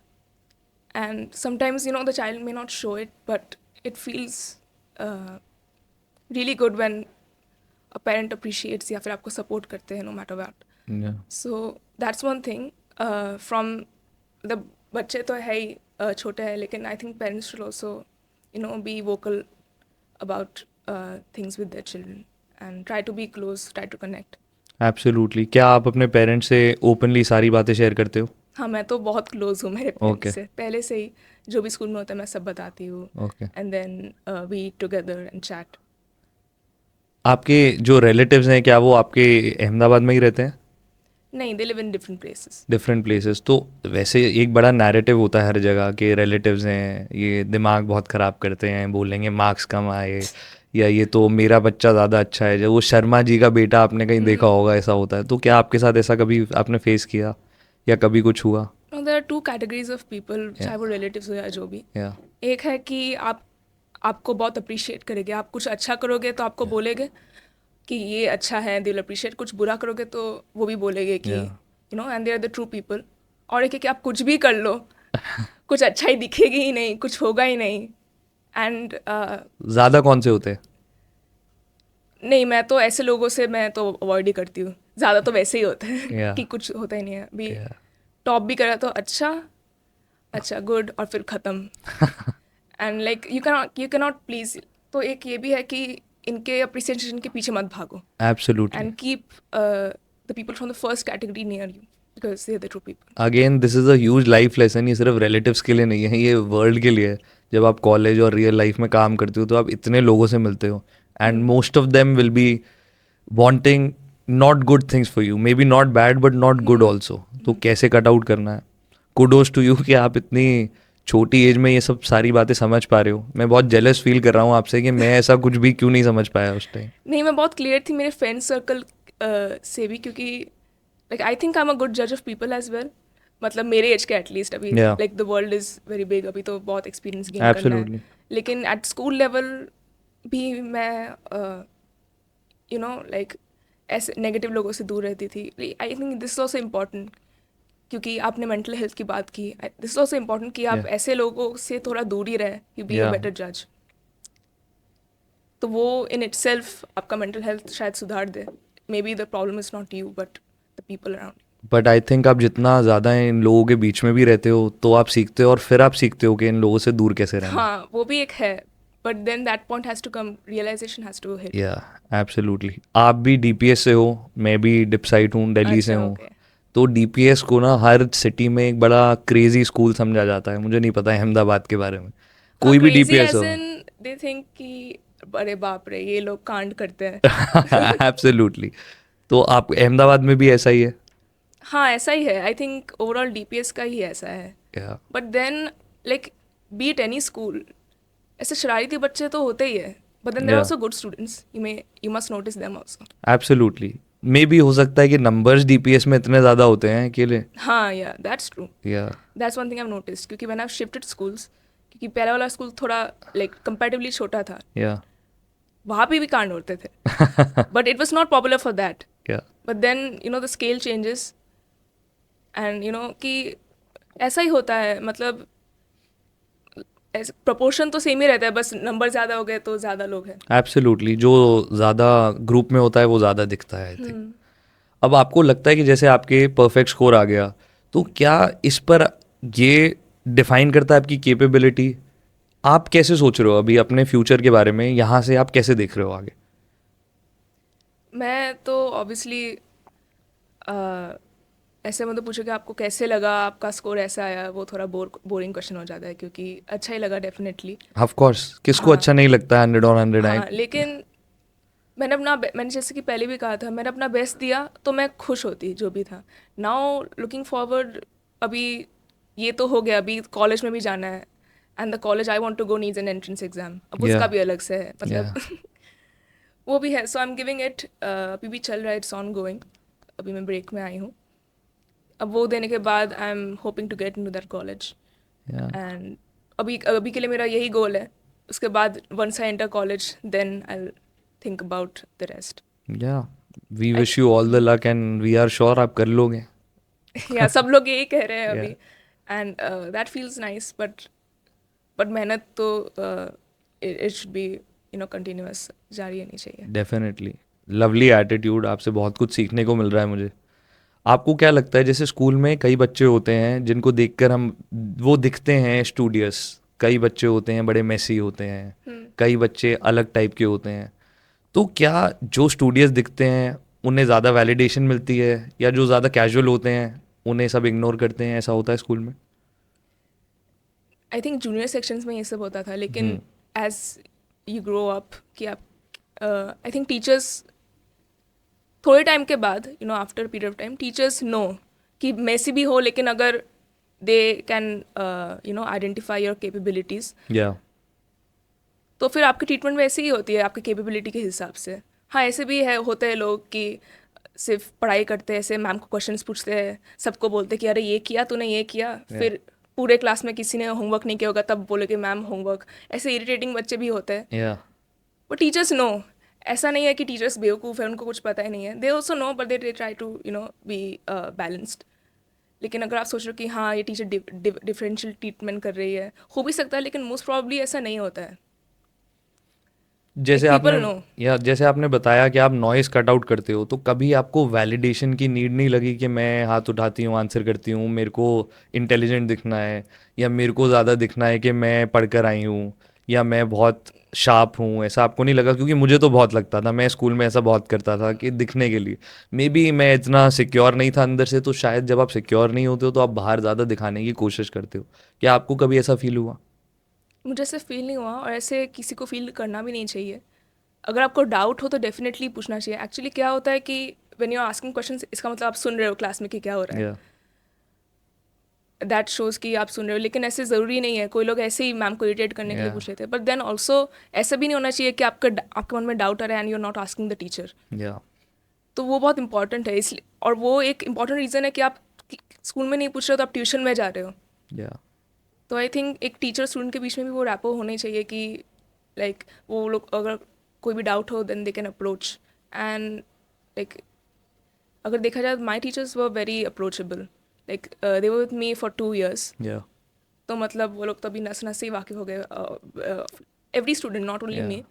and sometimes the child may not show it but it feels really good when parent appreciates या फिर आपको सपोर्ट करते हैं no matter what. Yeah. So that's one thing from the बच्चे तो है ही छोटे हैं, लेकिन I think parents should also be vocal about things with their children and try to be close, try to connect. Absolutely. क्या आप अपने पेरेंट्स से ओपनली सारी बातें शेयर करते हो? हाँ, मैं तो बहुत क्लोज हूँ मेरे Okay. पेरेंट्स से. पहले से ही जो भी स्कूल में होता है मैं सब बताती हूँ. Okay. And then we together and chat. आपके जो रिलेटिव्स हैं क्या वो आपके अहमदाबाद में ही रहते हैं? नहीं, they live in different places. Different places. तो वैसे एक बड़ा नैरेटिव होता है हर जगह के रिलेटिव्स हैं ये दिमाग बहुत ख़राब करते हैं, बोलेंगे मार्क्स कम आए, या ये तो मेरा बच्चा ज़्यादा अच्छा है. जब वो शर्मा जी का बेटा आपने कहीं देखा होगा ऐसा होता है. तो क्या आपके साथ ऐसा कभी आपने फेस किया या कभी कुछ हुआ? No, there are two categories of people, चाहे वो रिलेटिव्स हो या जो भी. या एक है कि आपको बहुत अप्रिशिएट करेंगे. आप कुछ अच्छा करोगे तो आपको बोलेंगे कि ये अच्छा है, दे विल अप्रिशिएट. कुछ बुरा करोगे तो वो भी बोलेंगे कि and they are the true people. और एक है कि आप कुछ भी कर लो, कुछ अच्छा ही दिखेगी ही नहीं, कुछ होगा ही नहीं. एंड ज़्यादा कौन से होते हैं? नहीं, मैं तो ऐसे लोगों से मैं तो अवॉइड ही करती हूँ. ज़्यादा तो वैसे ही होता है Yeah. कि कुछ होता ही नहीं है. अभी Yeah. टॉप भी करा तो अच्छा गुड और फिर ख़त्म. And like you cannot please. तो एक ये भी है कि इनके अप्रिसिएशन के पीछे मत भागो. Absolutely. And keep the people from the first category near you because they are the true people. Again this is a huge life lesson. ये सिर्फ रिलेटिव्स के लिए नहीं है, ये वर्ल्ड के लिए है. जब आप कॉलेज और रियल लाइफ में काम करते हो तो आप इतने लोगों से मिलते हो and most of them will be wanting not good things for you, may be not bad but not good also. तो कैसे कट आउट करना है. कुडोज टू यू कि आप इतनी छोटी एज में ये सब सारी बातें समझ पा रहे हो. मैं बहुत जेलस फील कर रहा हूँ आपसे कि मैं ऐसा कुछ भी क्यों नहीं समझ पाया उस टाइम. नहीं, मैं बहुत क्लियर थी मेरे फ्रेंड सर्कल से भी, क्योंकि like I think I am a good जज ऑफ पीपल एज वेल. मतलब मेरे एज के एटलीस्ट. अभी Yeah. Like the world is very big, अभी तो बहुत एक्सपीरियंस गेन करना Absolutely. है. लेकिन एट स्कूल लेवल भी मैं लाइक ऐसे नेगेटिव लोगों से दूर रहती थी. I think this is also important, क्योंकि आपने मेंटल हेल्थ की बात की. दिस इज ऑल्सो इम्पॉर्टेंट कि आप Yeah. ऐसे लोगों से थोड़ा दूर ही रहे, you be a Yeah. Better जज. तो वो इन इटसेल्फ आपका मेंटल हेल्थ शायद सुधार दे. Maybe the problem is not you but the people around. But I think आप जितना ज़्यादा इन लोगों के बीच में भी रहते हो तो आप सीखते हो और फिर आप सीखते हो कि इन लोगों से दूर कैसे रहना. हाँ, वो भी एक है. But then that point has to come, realization has to hit. Yeah absolutely. आप भी डीपीएस से हो, मैं भी डिपसाइट हूँ, दिल्ली से अच्छा, हूँ. okay. तो डीपीएस को ना हर सिटी में एक बड़ा क्रेजी स्कूल समझा जाता है. मुझे नहीं पता है अहमदाबाद के बारे में. कोई भी डीपीएस हो. दे थिंक कि अरे बाप रे ये लोग कांड करते हैं. एब्सोल्युटली. तो आप अहमदाबाद में भी ऐसा ही है? हाँ, ऐसा ही है. आई थिंक ओवरऑल डीपीएस का ही ऐसा है. Yeah but then like be it any school, ऐसे शरारती बच्चे तो होते ही है. But then there are Yeah. Also good students. You must notice them also. Absolutely. मे भी हो सकता है कि नंबर्स डीपीएस में इतने ज़्यादा होते हैं अकेले. हाँ, yeah that's true. Yeah that's one thing I have noticed, क्योंकि when I have shifted schools, क्योंकि पहला वाला स्कूल थोड़ा लाइक कंपैरेटिवली छोटा था, या वहाँ पे भी कांड होते थे. But it was not popular for that. Yeah but then the scale changes and कि ऐसा ही होता है. मतलब प्रपोर्शन तो सेम ही रहता है, बस नंबर ज़्यादा हो गए तो ज़्यादा लोग हैं. एब्सोल्युटली. जो ज़्यादा ग्रुप में होता है वो ज़्यादा दिखता है आई थिंक. अब आपको लगता है कि जैसे आपके परफेक्ट स्कोर आ गया तो क्या इस पर ये डिफाइन करता है आपकी कैपेबिलिटी? आप कैसे सोच रहे हो अभी अपने फ्यूचर के बारे में? यहाँ से आप कैसे देख रहे हो आगे? मैं तो ऑब्वियसली ऐसे मतलब पूछो कि आपको कैसे लगा, आपका स्कोर ऐसा आया, वो थोड़ा बोरिंग क्वेश्चन हो जाता है, क्योंकि अच्छा ही लगा डेफिनेटली. Of course. किसको हाँ. अच्छा नहीं लगता है 100 on 100? हाँ, लेकिन मैंने जैसे कि पहले भी कहा था, मैंने अपना बेस्ट दिया तो मैं खुश होती जो भी था. नाउ लुकिंग फॉरवर्ड, अभी ये तो हो गया, अभी कॉलेज में भी जाना है. And the college I want to go needs an entrance exam. अब उसका Yeah. भी अलग से है, मतलब वो भी है. सो आई एम गिविंग इट. अभी भी चल रहा है, इट्स ऑन गोइंग. अभी मैं ब्रेक में आई हूँ. अब वो देने के बाद I am hoping to get into that college. Yeah. And अभी के लिए मेरा यही गोल है. उसके बाद once I enter college then I think about the rest. Yeah. We wish you all the luck and we are sure आप कर लोगे. या सब लोग यही कह रहे हैं अभी. Yeah. And that feels nice. But मेहनत तो इट शुड बी कंटिन्यूअस, जारी रहनी चाहिए. डेफिनेटली. लवली एटीट्यूड, आपसे बहुत कुछ सीखने को मिल रहा है मुझे। आपको क्या लगता है, जैसे स्कूल में कई बच्चे होते हैं जिनको देखकर हम वो दिखते हैं स्टूडियस, कई बच्चे होते हैं बड़े मेसी होते हैं, कई बच्चे अलग टाइप के होते हैं, तो क्या जो स्टूडियस दिखते हैं उन्हें ज़्यादा वैलिडेशन मिलती है, या जो ज़्यादा कैजुअल होते हैं उन्हें सब इग्नोर करते हैं, ऐसा होता है स्कूल में? आई थिंक जूनियर सेक्शंस में ये सब होता था, लेकिन hmm. As you grow up कि आप आई थिंक टीचर्स थोड़े टाइम के बाद, you know, after period of time teachers know कि मेसी भी हो, लेकिन अगर they can you know identify your capabilities, या तो फिर आपकी ट्रीटमेंट वैसे ही होती है आपकी कैपेबिलिटी के हिसाब से। हाँ, ऐसे भी है, होते हैं लोग कि सिर्फ पढ़ाई करते हैं, ऐसे मैम को क्वेश्चंस पूछते हैं, सबको बोलते हैं कि अरे ये किया तूने, ये किया, फिर पूरे क्लास में किसी ने होमवर्क नहीं किया होगा तब बोले कि मैम होमवर्क। ऐसे इरिटेटिंग बच्चे भी होते हैं। या बट टीचर्स नो, ऐसा नहीं है कि टीचर्स बेवकूफ़ है, उनको कुछ पता ही नहीं है। They also know, but they try to you know be balanced. लेकिन अगर आप सोच रहे हो कि हाँ ये टीचर डिफरेंशियल ट्रीटमेंट कर रही है, हो भी सकता है, लेकिन मोस्ट प्रॉब्ली ऐसा नहीं होता है। जैसे लाइक आपने पीपल नो। या जैसे आपने बताया कि आप नॉइस कट आउट करते हो, तो कभी आपको वैलिडेशन की नीड नहीं लगी कि मैं हाथ उठाती हूँ, आंसर करती हूँ, मेरे को इंटेलिजेंट दिखना है, या मेरे को ज़्यादा दिखना है कि मैं पढ़कर आई हूँ, या मैं बहुत शार्प हूँ, ऐसा आपको नहीं लगा? क्योंकि मुझे तो बहुत लगता था, मैं स्कूल में ऐसा बहुत करता था कि दिखने के लिए। मे बी मैं इतना सिक्योर नहीं था अंदर से, तो शायद जब आप सिक्योर नहीं होते हो तो आप बाहर ज़्यादा दिखाने की कोशिश करते हो। क्या आपको कभी ऐसा फील हुआ? मुझे ऐसे फील नहीं हुआ, और ऐसे किसी को फील करना भी नहीं चाहिए। अगर आपको डाउट हो तो डेफिनेटली पूछना चाहिए। एक्चुअली क्या होता है कि when you are asking questions, इसका मतलब आप सुन रहे हो क्लास में कि क्या हो रहा है। या दैट शोज़ कि आप सुन रहे हो, लेकिन ऐसे ज़रूरी नहीं है। कोई लोग ऐसे ही मैम को इरिटेट करने के लिए या पूछ रहे थे, बट देन ऑल्सो ऐसा भी नहीं होना चाहिए कि आपके मन में डाउट आ रहा है and you are not asking the teacher. या तो वो बहुत इंपॉर्टेंट है, इसलिए। और वो एक इंपॉर्टेंट रीज़न है कि आप स्कूल में नहीं पूछ रहे हो तो आप ट्यूशन में जा रहे हो। या तो आई थिंक एक टीचर स्टूडेंट के बीच में भी वो रैपो होनी चाहिए कि लाइक वो लोग अगर कोई भी डाउट हो then they can approach. And like अगर देखा जाए, my teachers were very approachable. Like they were with me for 2 years। या तो मतलब वो लोग तो अभी नस नस से ही वाकिफ़ हो गए, एवरी स्टूडेंट, नॉट ओनली या मी।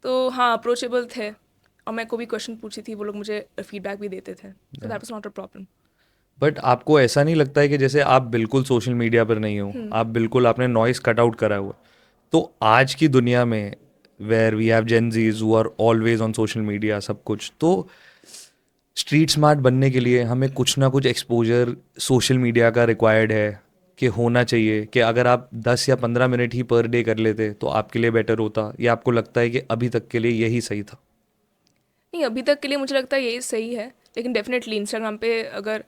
तो हाँ, अप्रोचेबल थे, और मैं कोई भी क्वेश्चन पूछी थी वो लोग मुझे फीडबैक भी देते थे, तो that was not a problem. But आपको ऐसा नहीं लगता है कि जैसे आप बिल्कुल सोशल मीडिया पर नहीं हो, आप बिल्कुल आपने नॉइस कट आउट करा हुआ, तो आज की दुनिया में where we have Gen Zs who are always on social media सब कुछ, तो स्ट्रीट स्मार्ट बनने के लिए हमें कुछ ना कुछ एक्सपोजर सोशल मीडिया का रिक्वायर्ड है, कि होना चाहिए, कि अगर आप 10 या 15 मिनट ही पर डे कर लेते तो आपके लिए बेटर होता, या आपको लगता है कि अभी तक के लिए यही सही था? नहीं, अभी तक के लिए मुझे लगता है यही सही है, लेकिन डेफिनेटली इंस्टाग्राम पे अगर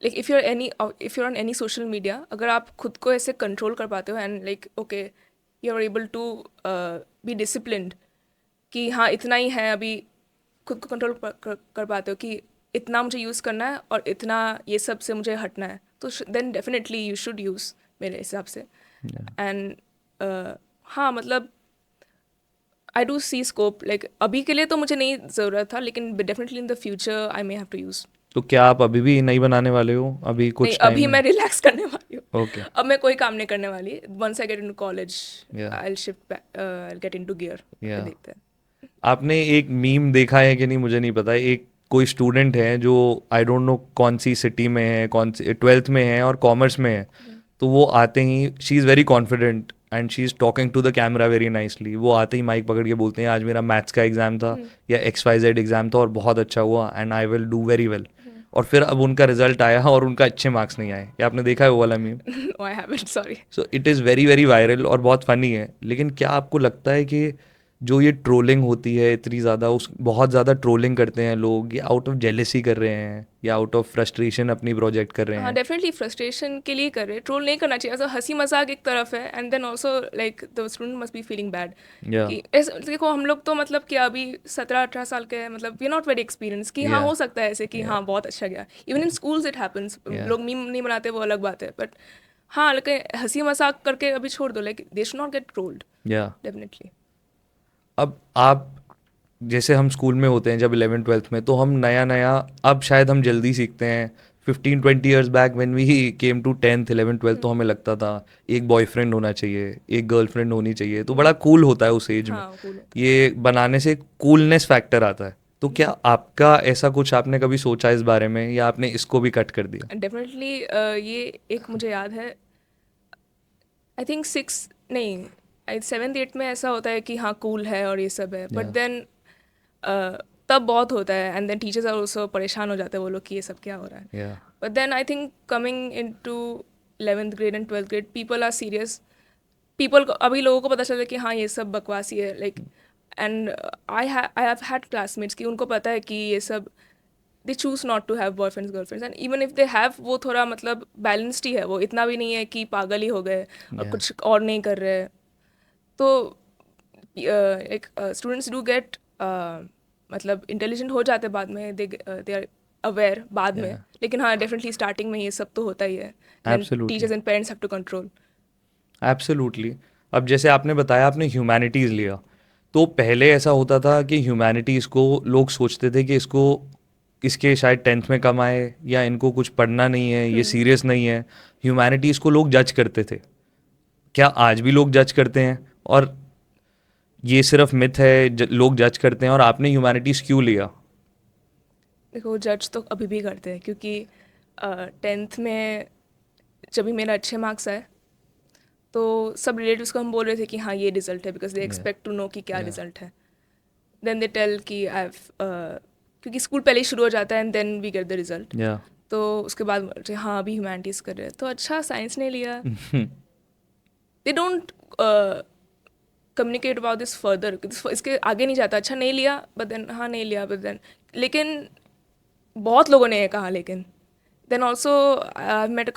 like if you on any social media, अगर आप खुद को ऐसे कंट्रोल कर पाते हो and like okay you are able to be disciplined कि हाँ इतना ही है अभी, खुद को कंट्रोल कर पाते हो कि इतना मुझे यूज़ करना है और इतना ये सब से मुझे हटना है, तो then definitely you should use, मेरे हिसाब से। एंड हाँ, मतलब I do see scope, like अभी के लिए तो मुझे नहीं ज़रूरत था, लेकिन definitely in the future I may have to use. तो क्या आप अभी भी नहीं बनाने वाले हो अभी नहीं, कुछ टाइम अभी में? मैं रिलैक्स करने वाली हूँ। ओके। अब मैं कोई काम नहीं करने वाली। Once I get into college या I will shift get into gear, फिर या देखते हैं। आपने एक मीम देखा है कि नहीं मुझे नहीं पता, एक कोई स्टूडेंट है जो आई डोंट नो कौन सी सिटी में है, कौन सी 12th में है और कॉमर्स में है, तो वो आते ही she is very confident and she is talking to the camera very nicely, वो आते ही माइक पकड़ के बोलते हैं आज मेरा मैथ्स का एग्ज़ाम था या XYZ एग्ज़ाम था और बहुत अच्छा हुआ and I will do very well, और फिर अब उनका रिजल्ट आया और उनका अच्छे मार्क्स नहीं आए। क्या आपने देखा है वो वाला meme? No I haven't, sorry. So it is very very viral और बहुत फनी है, लेकिन क्या आपको लगता है कि जो ये ट्रोलिंग होती है इतनी ज़्यादा, उस बहुत ज़्यादा ट्रोलिंग करते हैं लोग, या आउट ऑफ जेलेसी कर रहे हैं या आउट ऑफ फ्रस्ट्रेशन अपनी प्रोजेक्ट कर रहे हाँ, हैं? डेफिनेटली फ्रस्ट्रेशन के लिए कर रहे, ट्रोल नहीं करना चाहिए। ऐसा हंसी मजाक एक तरफ है, and then also like the student must be feeling bad या कि ऐसे देखो हम लोग तो मतलब कि अभी 17-18 साल के हैं, मतलब we are not very experience कि हाँ या हो सकता है ऐसे कि या हाँ बहुत अच्छा गया। Even in schools it happens, या लोग मीम नहीं बनाते वो अलग बात है, बट हाँ, लेकिन हंसी मजाक करके अभी छोड़ दो, like they should not gate trolled, या डेफिनेटली। अब आप, जैसे हम स्कूल में होते हैं जब 11th 12th में, तो हम नया नया, अब शायद हम जल्दी सीखते हैं। 15-20 years back when we came to 10th 11th 12th, तो हमें लगता था एक बॉयफ्रेंड होना चाहिए, एक गर्लफ्रेंड होनी चाहिए, तो बड़ा कूल होता है उस एज में, हाँ, कूल होता ये बनाने से कूलनेस फैक्टर आता है। तो क्या आपका ऐसा कुछ आपने कभी सोचा इस बारे में, या आपने इसको भी कट कर दिया? डेफिनेटली ये एक मुझे याद है, आई थिंक सिक्स नहीं, आई सेवेंथ एट में ऐसा होता है कि हाँ कूल है और ये सब है, बट Yeah. देन तब बहुत होता है, and then teachers are also परेशान हो जाते हैं वो लोग कि ये सब क्या हो रहा है. Yeah. But then I think coming in to 11th grade and 12th grade people are serious. People को अभी लोगों को पता चला कि हाँ ये सब बकवासी है, like. And I have had classmates कि उनको पता है कि ये सब they choose not to have boyfriends girlfriends, and even if they have वो थोड़ा मतलब बैलेंस्ड ही है, वो इतना भी नहीं है कि पागल ही हो गए और Yeah. कुछ और नहीं कर रहे हैं. तो एक स्टूडेंट्स डू गेट मतलब इंटेलिजेंट हो जाते बाद में, दे आर अवेयर बाद में. Yeah. लेकिन हाँ डेफिनेटली स्टार्टिंग में ये सब तो होता ही है. Absolutely. Teachers and parents have to control. Absolutely. अब जैसे आपने बताया आपने ह्यूमैनिटीज़ लिया, तो पहले ऐसा होता था कि ह्यूमैनिटीज़ को लोग सोचते थे कि इसको इसके शायद 10th में कम आए, या इनको कुछ पढ़ना नहीं है, ये सीरियस नहीं है. ह्यूमैनिटीज़ को लोग जज करते थे. क्या आज भी लोग जज करते हैं, और ये सिर्फ मिथ है, लोग जज करते हैं, और आपने ह्यूमैनिटीज़ क्यों लिया? देखो जज तो अभी भी करते हैं, क्योंकि 10th में जब भी मेरा अच्छे मार्क्स आए तो सब रिलेटिव्स को हम बोल रहे थे कि हाँ ये रिजल्ट है, because they expect to know कि क्या Yeah. रिजल्ट है. देन दे टेल कि आई हैव, क्योंकि स्कूल पहले ही शुरू हो जाता है and then we get the result. या तो उसके बाद बोलते हैं, हाँ अभी ह्यूमैनिटीज़ कर रहे हैं, तो अच्छा साइंस ने लिया. They don't communicate about this further, इसके आगे नहीं जाता. अच्छा नहीं लिया, बट देन हाँ नहीं लिया, बट देन लेकिन बहुत लोगों ने ये कहा. लेकिन then also I met a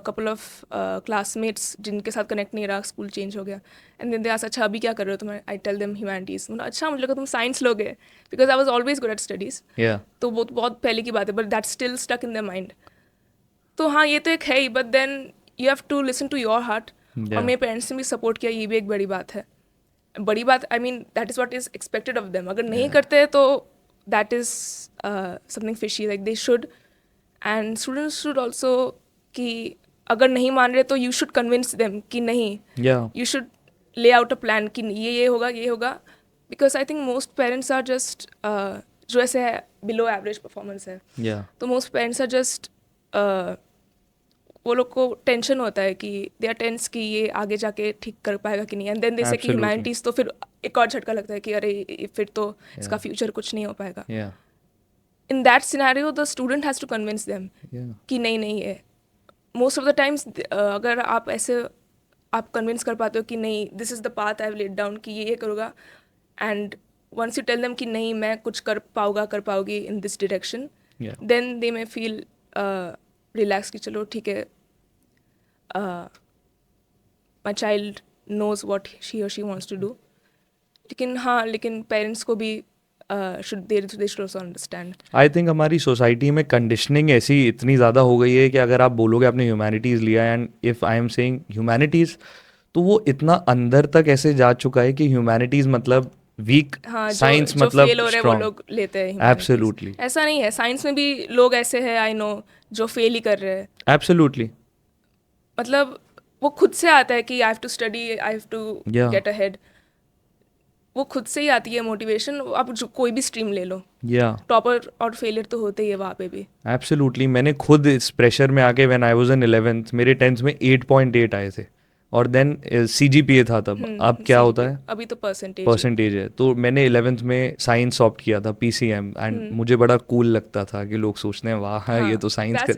couple of classmates जिनके साथ कनेक्ट नहीं रहा, स्कूल चेंज हो गया, एंड देन दे आस्क अच्छा अभी क्या कर रहे हो तुम. I tell them humanities. मतलब अच्छा मुझे लगा तुम साइंस लोगे, because I was always good at studies. या तो वो तो बहुत पहले की बात है, but that still stuck in the mind. तो हाँ ये तो एक है ही, but then you have to listen to your heart. और मेरे पेरेंट्स ने भी सपोर्ट किया, ये भी एक बड़ी बात है. बड़ी बात, I mean that is what is expected of them. अगर नहीं करते तो that is something fishy, like they should. And students should also कि अगर नहीं मान रहे तो यू शुड कन्विंस देम कि नहीं, या you should lay out a plan कि ये होगा ये होगा. Because I think most parents are just जो ऐसे है बिलो एवरेज परफॉर्मेंस है, या तो मोस्ट पेरेंट्स आर जस्ट वो लोग को टेंशन होता है कि दे आर टेंस कि ये आगे जाके ठीक कर पाएगा कि नहीं. एंड देन दे से कि Absolutely. ह्यूमैनिटीज़, तो फिर एक और झटका लगता है कि अरे फिर तो इसका फ्यूचर कुछ नहीं हो पाएगा. Yeah in that scenario the student has to convince them या कि नहीं नहीं है. मोस्ट ऑफ द टाइम्स अगर आप ऐसे आप कन्विंस कर पाते हो कि नहीं this is the path I have laid down कि ये करूँगा, and once you tell them कि नहीं मैं कुछ कर पाओगी in this direction, yeah then they may feel relax कि चलो ठीक है, my child knows what she और शी वॉन्ट्स टू डू. लेकिन हाँ लेकिन पेरेंट्स को भी should they should also understand. I think हमारी सोसाइटी में कंडीशनिंग ऐसी इतनी ज़्यादा हो गई है कि अगर आप बोलोगे आपने ह्यूमैनिटीज़ लिया, and if I am saying humanities, तो वो इतना अंदर तक ऐसे जा चुका है कि ह्यूमैनिटीज़ मतलब वीक, हाँ साइंस जो मतलब फेल हो रहे हैं वो स्ट्रॉन्ग. लोग लेते हैं humanities. एब्सोल्युटली. ऐसा नहीं है, साइंस में भी लोग ऐसे हैं आई नो जो फेल ही कर रहे हैं. एब्सोल्युटली. मतलब वो खुद से आता है कि I have to study, I have to Yeah. Get ahead. वो खुद से ही आती है मोटिवेशन. आप जो कोई भी स्ट्रीम ले लो, या टॉपर और फेलियर तो होते ही है वहाँ पे भी. एब्सोल्युटली. मैंने खुद इस प्रेशर में आके when I was in 11th मेरे 10th में 8.8 आए थे, और देन CGPA था तब. अब क्या होता है, अभी तो परसेंटेज परसेंटेज है. तो मैंने 11th में साइंस ऑप्ट किया था, PCM, एंड मुझे बड़ा कूल लगता था कि लोग सोचते हैं वाह ये तो साइंस कर.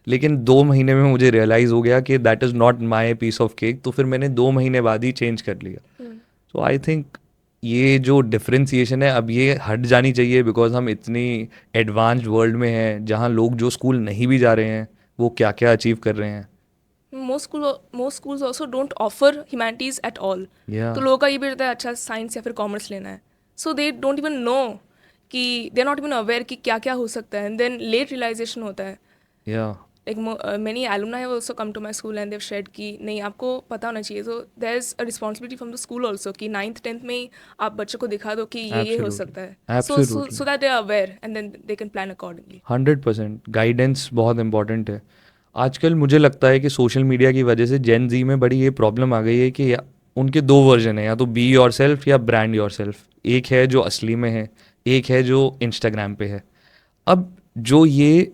लेकिन 2 महीने में मुझे रियलाइज़ हो गया कि that is not my piece of cake. तो फिर मैंने 2 महीने बाद ही चेंज कर लिया. तो आई थिंक ये जो डिफ्रेंसिएशन है अब ये हट जानी चाहिए, बिकॉज हम इतनी एडवांस्ड वर्ल्ड में हैं जहाँ लोग जो स्कूल नहीं भी जा रहे हैं वो क्या क्या अचीव कर रहे हैं. most schools also don't offer humanities at all. Yeah. तो लोगों का ये भी रहता है अच्छा साइंस या फिर कॉमर्स लेना है, so they don't even know कि they are not even aware कि क्या क्या हो सकता है. एंड देन लेट रियलाइजेशन होता है. Yeah like many alumni have also come to my school and they've shared कि नहीं आपको पता होना चाहिए. So there is a responsibility from the school also कि 9th 10th में ही आप बच्चों को दिखा दो कि ये हो Absolutely. सकता है. Absolutely. So that they are aware and then they can plan accordingly. 100% guidance बहुत इंपॉर्टेंट है. आजकल मुझे लगता है कि सोशल मीडिया की वजह से जेन जी में बड़ी ये प्रॉब्लम आ गई है कि उनके 2 वर्जन है, या तो बी योर सेल्फ या ब्रांड योर सेल्फ. एक है जो असली में है, एक है जो इंस्टाग्राम पे है। अब जो ये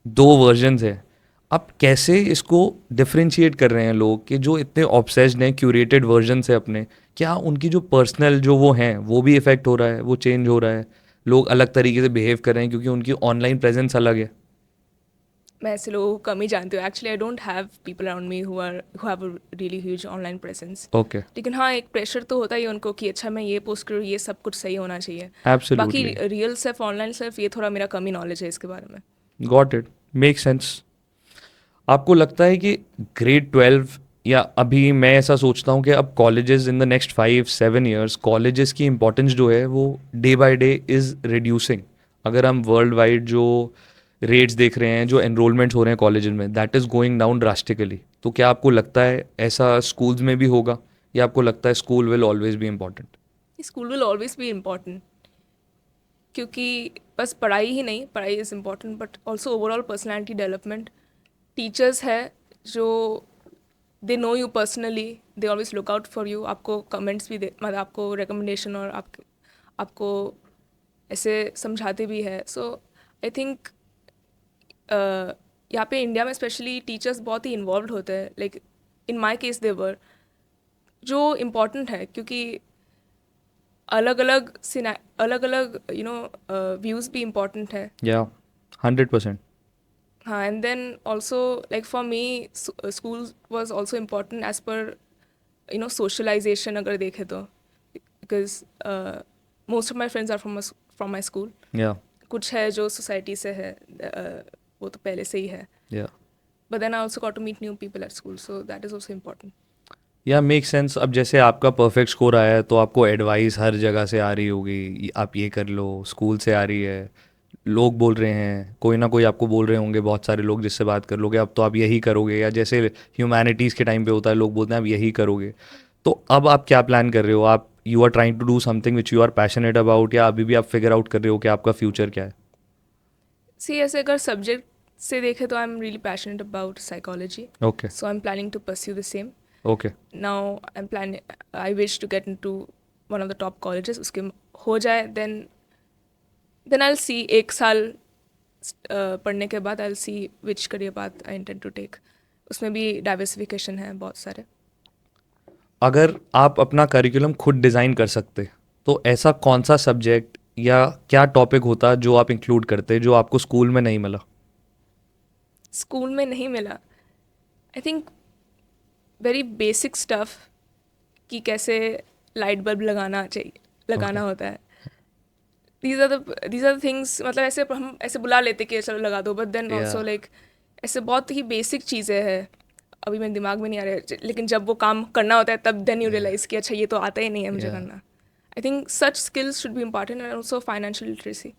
दो वर्जन्स हैं, आप कैसे इसको डिफरेंशिएट कर रहे हैं लोग कि जो इतने ऑब्सेस्ड हैं क्यूरेटेड वर्जन से अपने, क्या उनकी जो पर्सनल जो वो हैं वो भी इफेक्ट हो रहा है, वो चेंज हो रहा है, लोग अलग तरीके से बिहेव कर रहे हैं क्योंकि उनकी ऑनलाइन प्रेजेंस अलग है? मैं ऐसे लोगों को कम ही जानती हूँ actually. I don't have people around me who have a really huge online presence. Okay, लेकिन हाँ, एक प्रेशर तो होता ही है उनको कि अच्छा मैं ये पोस्ट करूँ, ये सब कुछ सही होना चाहिए। बाकी absolutely, real self online self ये थोड़ा मेरा कम ही नॉलेज है इसके बारे में। Got it, make sense. आपको लगता है कि ग्रेड 12, या अभी मैं ऐसा सोचता हूँ कि अब colleges in the next 5-7 years colleges की इंपॉर्टेंस जो है वो day by day is reducing? अगर हम वर्ल्ड वाइड जो रेट्स देख रहे हैं, जो एनरोलमेंट्स हो रहे हैं कॉलेजेस में, that is going down drastically. तो क्या आपको लगता है ऐसा स्कूल्स में भी होगा, या आपको लगता है school will always be important? School will always be important, क्योंकि बस पढ़ाई ही नहीं, पढ़ाई is important but also overall personality development. Teachers है जो they know you personally, they always look out for you, आपको कमेंट्स भी दे, मतलब आपको रिकमेंडेशन और आपको ऐसे समझाते भी है। सो आई थिंक यहाँ पे इंडिया में स्पेशली टीचर्स बहुत ही इन्वॉल्व होते हैं। लाइक इन माई केस दे वर, जो इम्पॉर्टेंट है क्योंकि अलग अलग अलग अलग व्यूज़ भी इम्पॉर्टेंट है। या 100%। हाँ, and then also like for me school was also important as per socialization अगर देखें तो, because most of my friends are from my school. या कुछ है जो सोसाइटी से है, वो तो पहले से ही है, yeah but then I also got to meet new people at school, so that is also important. Yeah make sense. अब जैसे आपका परफेक्ट स्कोर आया है तो आपको एडवाइस हर जगह से आ रही होगी, आप ये कर लो, स्कूल से आ रही है, लोग बोल रहे हैं, कोई ना कोई आपको बोल रहे होंगे, बहुत सारे लोग जिससे बात कर लोगे अब तो आप यही करोगे, या जैसे ह्यूमैनिटीज़ के टाइम पे होता है लोग बोलते हैं आप यही करोगे। तो अब आप क्या प्लान कर रहे हो? आप you are trying to do something which you are passionate about, या अभी भी आप फिगर आउट कर रहे हो कि आपका फ्यूचर क्या है? सी ऐसे अगर सब्जेक्ट से देखें तो I am really passionate about psychology, okay, so I am planning to pursue the same. Okay, now I am planning, I wish to get into one of the top colleges, उसके हो जाए देन आई विल सी। एक साल पढ़ने के बाद I will see which career path I intend to take. उसमें भी डाइवर्सिफिकेशन है बहुत सारे। अगर आप अपना करिकुलम खुद डिज़ाइन कर सकते तो ऐसा कौन सा सब्जेक्ट या क्या टॉपिक होता जो आप इंक्लूड करते जो आपको स्कूल में नहीं मिला? स्कूल में नहीं मिला, I think very basic stuff, कि कैसे लाइट बल्ब लगाना चाहिए, ओके, लगाना होता है। दीज आर द थिंग्स, मतलब ऐसे हम ऐसे बुला लेते कि चलो लगा दो, बट देन या ऑल्सो लाइक ऐसे बहुत ही बेसिक चीज़ें हैं, अभी मेरे दिमाग में नहीं आ रहे, लेकिन जब वो काम करना होता है तब देन यू रियलाइज़ कि अच्छा ये तो आता ही नहीं है मुझे या करना। I think such skills should be important, and also financial literacy,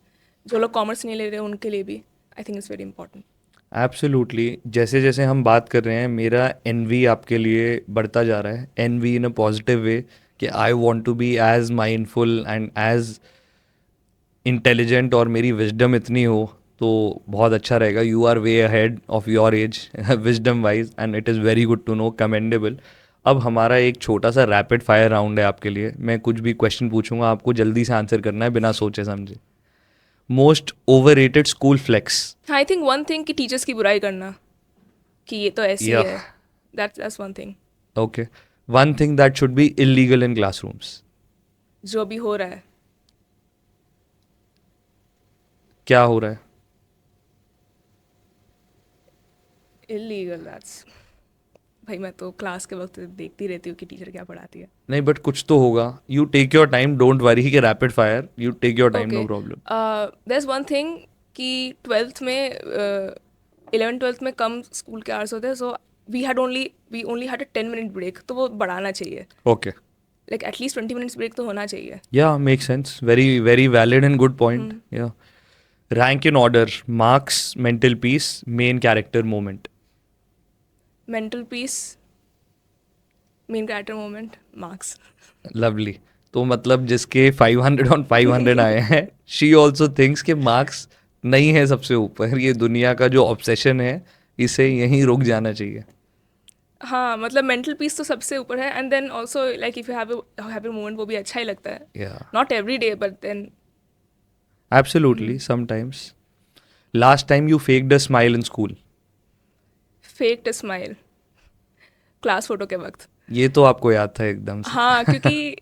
जो लोग कॉमर्स नहीं ले रहे उनके लिए भी I think it's very important. Absolutely. जैसे जैसे हम बात कर रहे हैं मेरा एनवी आपके लिए बढ़ता जा रहा है, एनवी इन अ पॉजिटिव वे, कि I want to be as mindful and as intelligent, और मेरी विजडम इतनी हो तो बहुत अच्छा रहेगा। You are way ahead of your age wisdom wise, and it is very good to know, commendable. अब हमारा एक छोटा सा रैपिड फायर राउंड है आपके लिए। मैं कुछ भी क्वेश्चन पूछूंगा, आपको जल्दी से आंसर करना है बिना सोचे समझे। Most overrated school flex? हाँ, आई थिंक वन थिंग कि टीचर्स की बुराई करना, कि ये तो ऐसे ही या है, that's one thing. Okay, one thing that should be illegal in classrooms? जो भी हो रहा है, क्या हो रहा है? इलीगल, दैट्स, भाई मैं तो क्लास के वक्त देखती रहती हूँ कि टीचर क्या पढ़ाती है। नहीं, बट कुछ तो होगा। You take your time, don't worry कि rapid fire, you take your time, okay, no problem. There is one thing कि 12th में 11th 12th में कम स्कूल के आवर्स होते हैं, so we only had a 10 minute break, तो वो बढ़ाना चाहिए। Okay, like at least 20 minutes break तो होना चाहिए। Yeah make sense, very very valid and good point. Yeah rank in order, marks, mental peace, main character moment? Mental peace, main character moment, marks. Lovely. तो मतलब जिसके 500/500 आए हैं, शी ऑल्सो थिंक्स कि मार्क्स नहीं है सबसे ऊपर, ये दुनिया का जो ऑब्सेशन है इसे यहीं रुक जाना चाहिए। हाँ, मतलब मेंटल पीस तो सबसे ऊपर है, and then also like if you have a happy moment, वो भी अच्छा ही लगता है। Yeah not every day but then Absolutely, sometimes. Last time you faked a smile in school. Fake to smile class photo के वक्त. ये तो आपको याद था एकदम से. हाँ, क्योंकि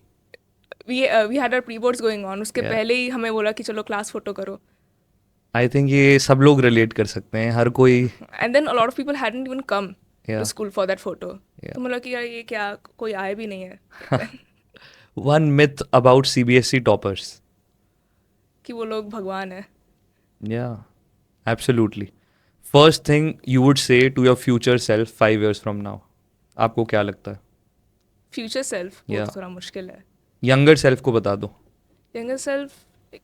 we had our pre boards going on, उसके Yeah. पहले ही हमें बोला कि चलो क्लास फोटो करो. आई थिंक ये सब लोग रिलेट कर सकते हैं, हर कोई. And then a lot of people hadn't even come Yeah. To school for that photo. Yeah. तो मतलब कि यार ये क्या, कोई आए भी नहीं है. One myth about CBSE toppers. कि वो लोग भगवान है. Yeah, absolutely. First thing you would say to your future self 5 years from now. आपको क्या लगता है? फ्यूचर सेल्फ वो Yeah. तो थोड़ा मुश्किल है. Younger self को बता दो. Younger self,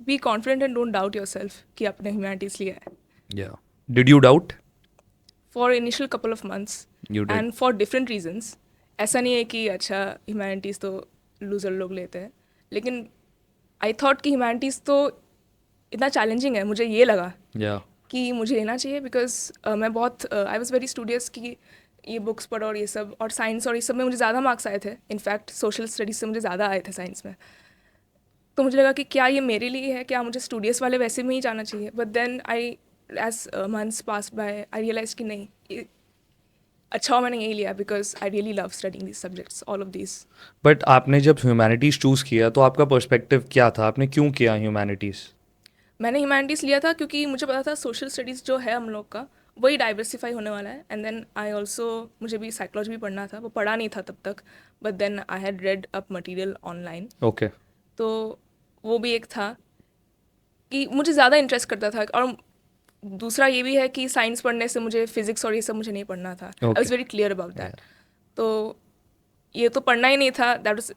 be confident and don't doubt your self कि आपने ह्यूमैनिटीज लिया है. Yeah. Did you doubt? For initial couple of months You did. And for different reasons. ऐसा नहीं है कि अच्छा ह्यूमैनिटीज़ तो लूज़र लोग लेते हैं, लेकिन आई थॉट कि ह्यूमैनिटीज़ तो इतना चैलेंजिंग है. मुझे ये लगा Yeah. कि मुझे लेना चाहिए बिकॉज मैं बहुत आई वॉज वेरी स्टूडियस कि ये बुक्स पढ़ो और ये सब, और साइंस और ये सब में मुझे ज़्यादा मार्क्स आए थे. इनफैक्ट सोशल स्टडीज़ से मुझे ज़्यादा आए थे साइंस में. तो मुझे लगा कि क्या ये मेरे लिए है, क्या मुझे स्टूडियस वाले वैसे में ही जाना चाहिए. But then I as months pass by I realise कि नहीं, अच्छा हो मैंने यही लिया because I really love studying this subjects, all of this. But आपने जब ह्यूमैनिटीज़ चूज़ किया तो आपका पर्सपेक्टिव क्या था? आपने क्यों किया ह्यूमैनिटीज़? मैंने ह्यूमैनिटीज़ लिया था क्योंकि मुझे पता था सोशल स्टडीज़ जो है हम लोग का वही डाइवर्सिफाई होने वाला है. एंड देन आई ऑल्सो, मुझे भी साइकोलॉजी भी पढ़ना था, वो पढ़ा नहीं था तब तक. But then I had read up material online, okay. तो वो भी एक था कि मुझे ज़्यादा इंटरेस्ट करता था. और दूसरा ये भी है कि साइंस पढ़ने से मुझे फिजिक्स और ये सब मुझे नहीं पढ़ना था. I was very clear about that. तो ये तो पढ़ना ही नहीं था, that was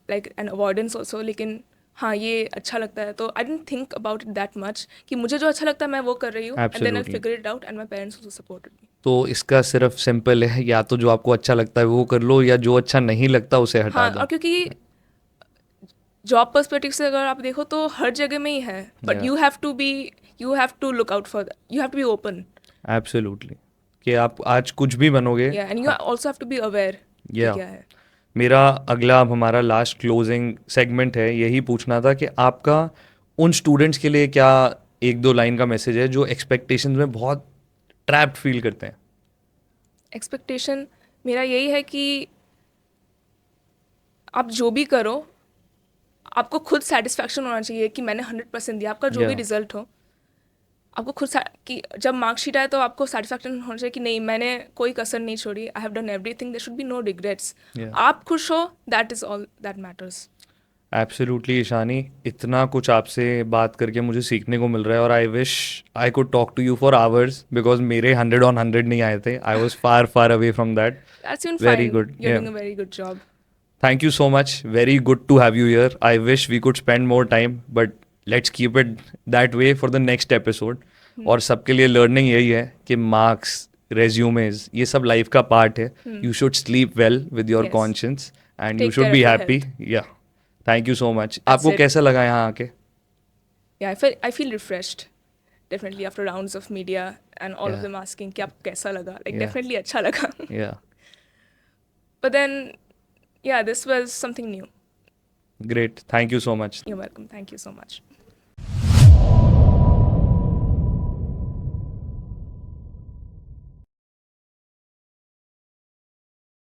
like an avoidance also. लेकिन हाँ, ये अच्छा लगता है, तो I didn't think about it that much कि मुझे जो अच्छा लगता है मैं वो कर रही हूँ. And then I Absolutely. Figure it out and my parents also supported me. तो इसका सिर्फ सिंपल है, या तो जो आपको अच्छा लगता है वो कर लो, या जो अच्छा नहीं लगता उसे हटा हाँ, दो. और क्योंकि जॉब पर्सपेक्टिव से अगर आप देखो तो हर जगह में ही है. But Yeah. You have to look out for that, you have to be open. Absolutely. कि आप आज कुछ भी बनोगे. Yeah and you also have to be aware Yeah. क्या है. मेरा अगला, अब हमारा लास्ट क्लोजिंग सेगमेंट है, यही पूछना था कि आपका उन स्टूडेंट्स के लिए क्या एक दो लाइन का मैसेज है जो एक्सपेक्टेशंस में बहुत ट्रैप्ड फील करते हैं? एक्सपेक्टेशन मेरा यही है कि आप जो भी करो आपको खुद सेटिस्फैक्शन होना चाहिए कि मैंने 100% दिया. आपका जो भी Yeah. रिजल्ट हो, आपको खुद कि जब मार्कशीट आए तो आपको सेटिस्फैक्शन होना चाहिए कि नहीं, मैंने कोई कसर नहीं छोड़ी. I have done everything, there should be no regrets. Yeah. आप खुश हो, that is all that matters. Absolutely Ishani, इतना कुछ आपसे बात करके मुझे सीखने को मिल रहा है, और I wish I could talk to you for hours, because मेरे 100 on 100 नहीं आए थे. I was far far away from that. That's even Very fine, good, you are yeah. Doing a very good job. Thank you so much. Very good to have you here. I wish we could spend more time, but let's keep it that way for the next episode. और सबके लिए लर्निंग यही है कि मार्क्स, रेज्यूमेज, ये सब लाइफ का पार्ट है. You should sleep well with your Yes. Conscience and you Take should care be of your happy. Yeah thank you so much. आपको it. कैसा लगा यहाँ आके? Yeah I feel refreshed definitely after rounds of media and all of Yeah. Them asking कि आपको कैसा लगा. Like Yeah. डेफिनेटली अच्छा लगा. या But then, yeah, this was something new. Great. Thank you so much. You're welcome. Thank you so much.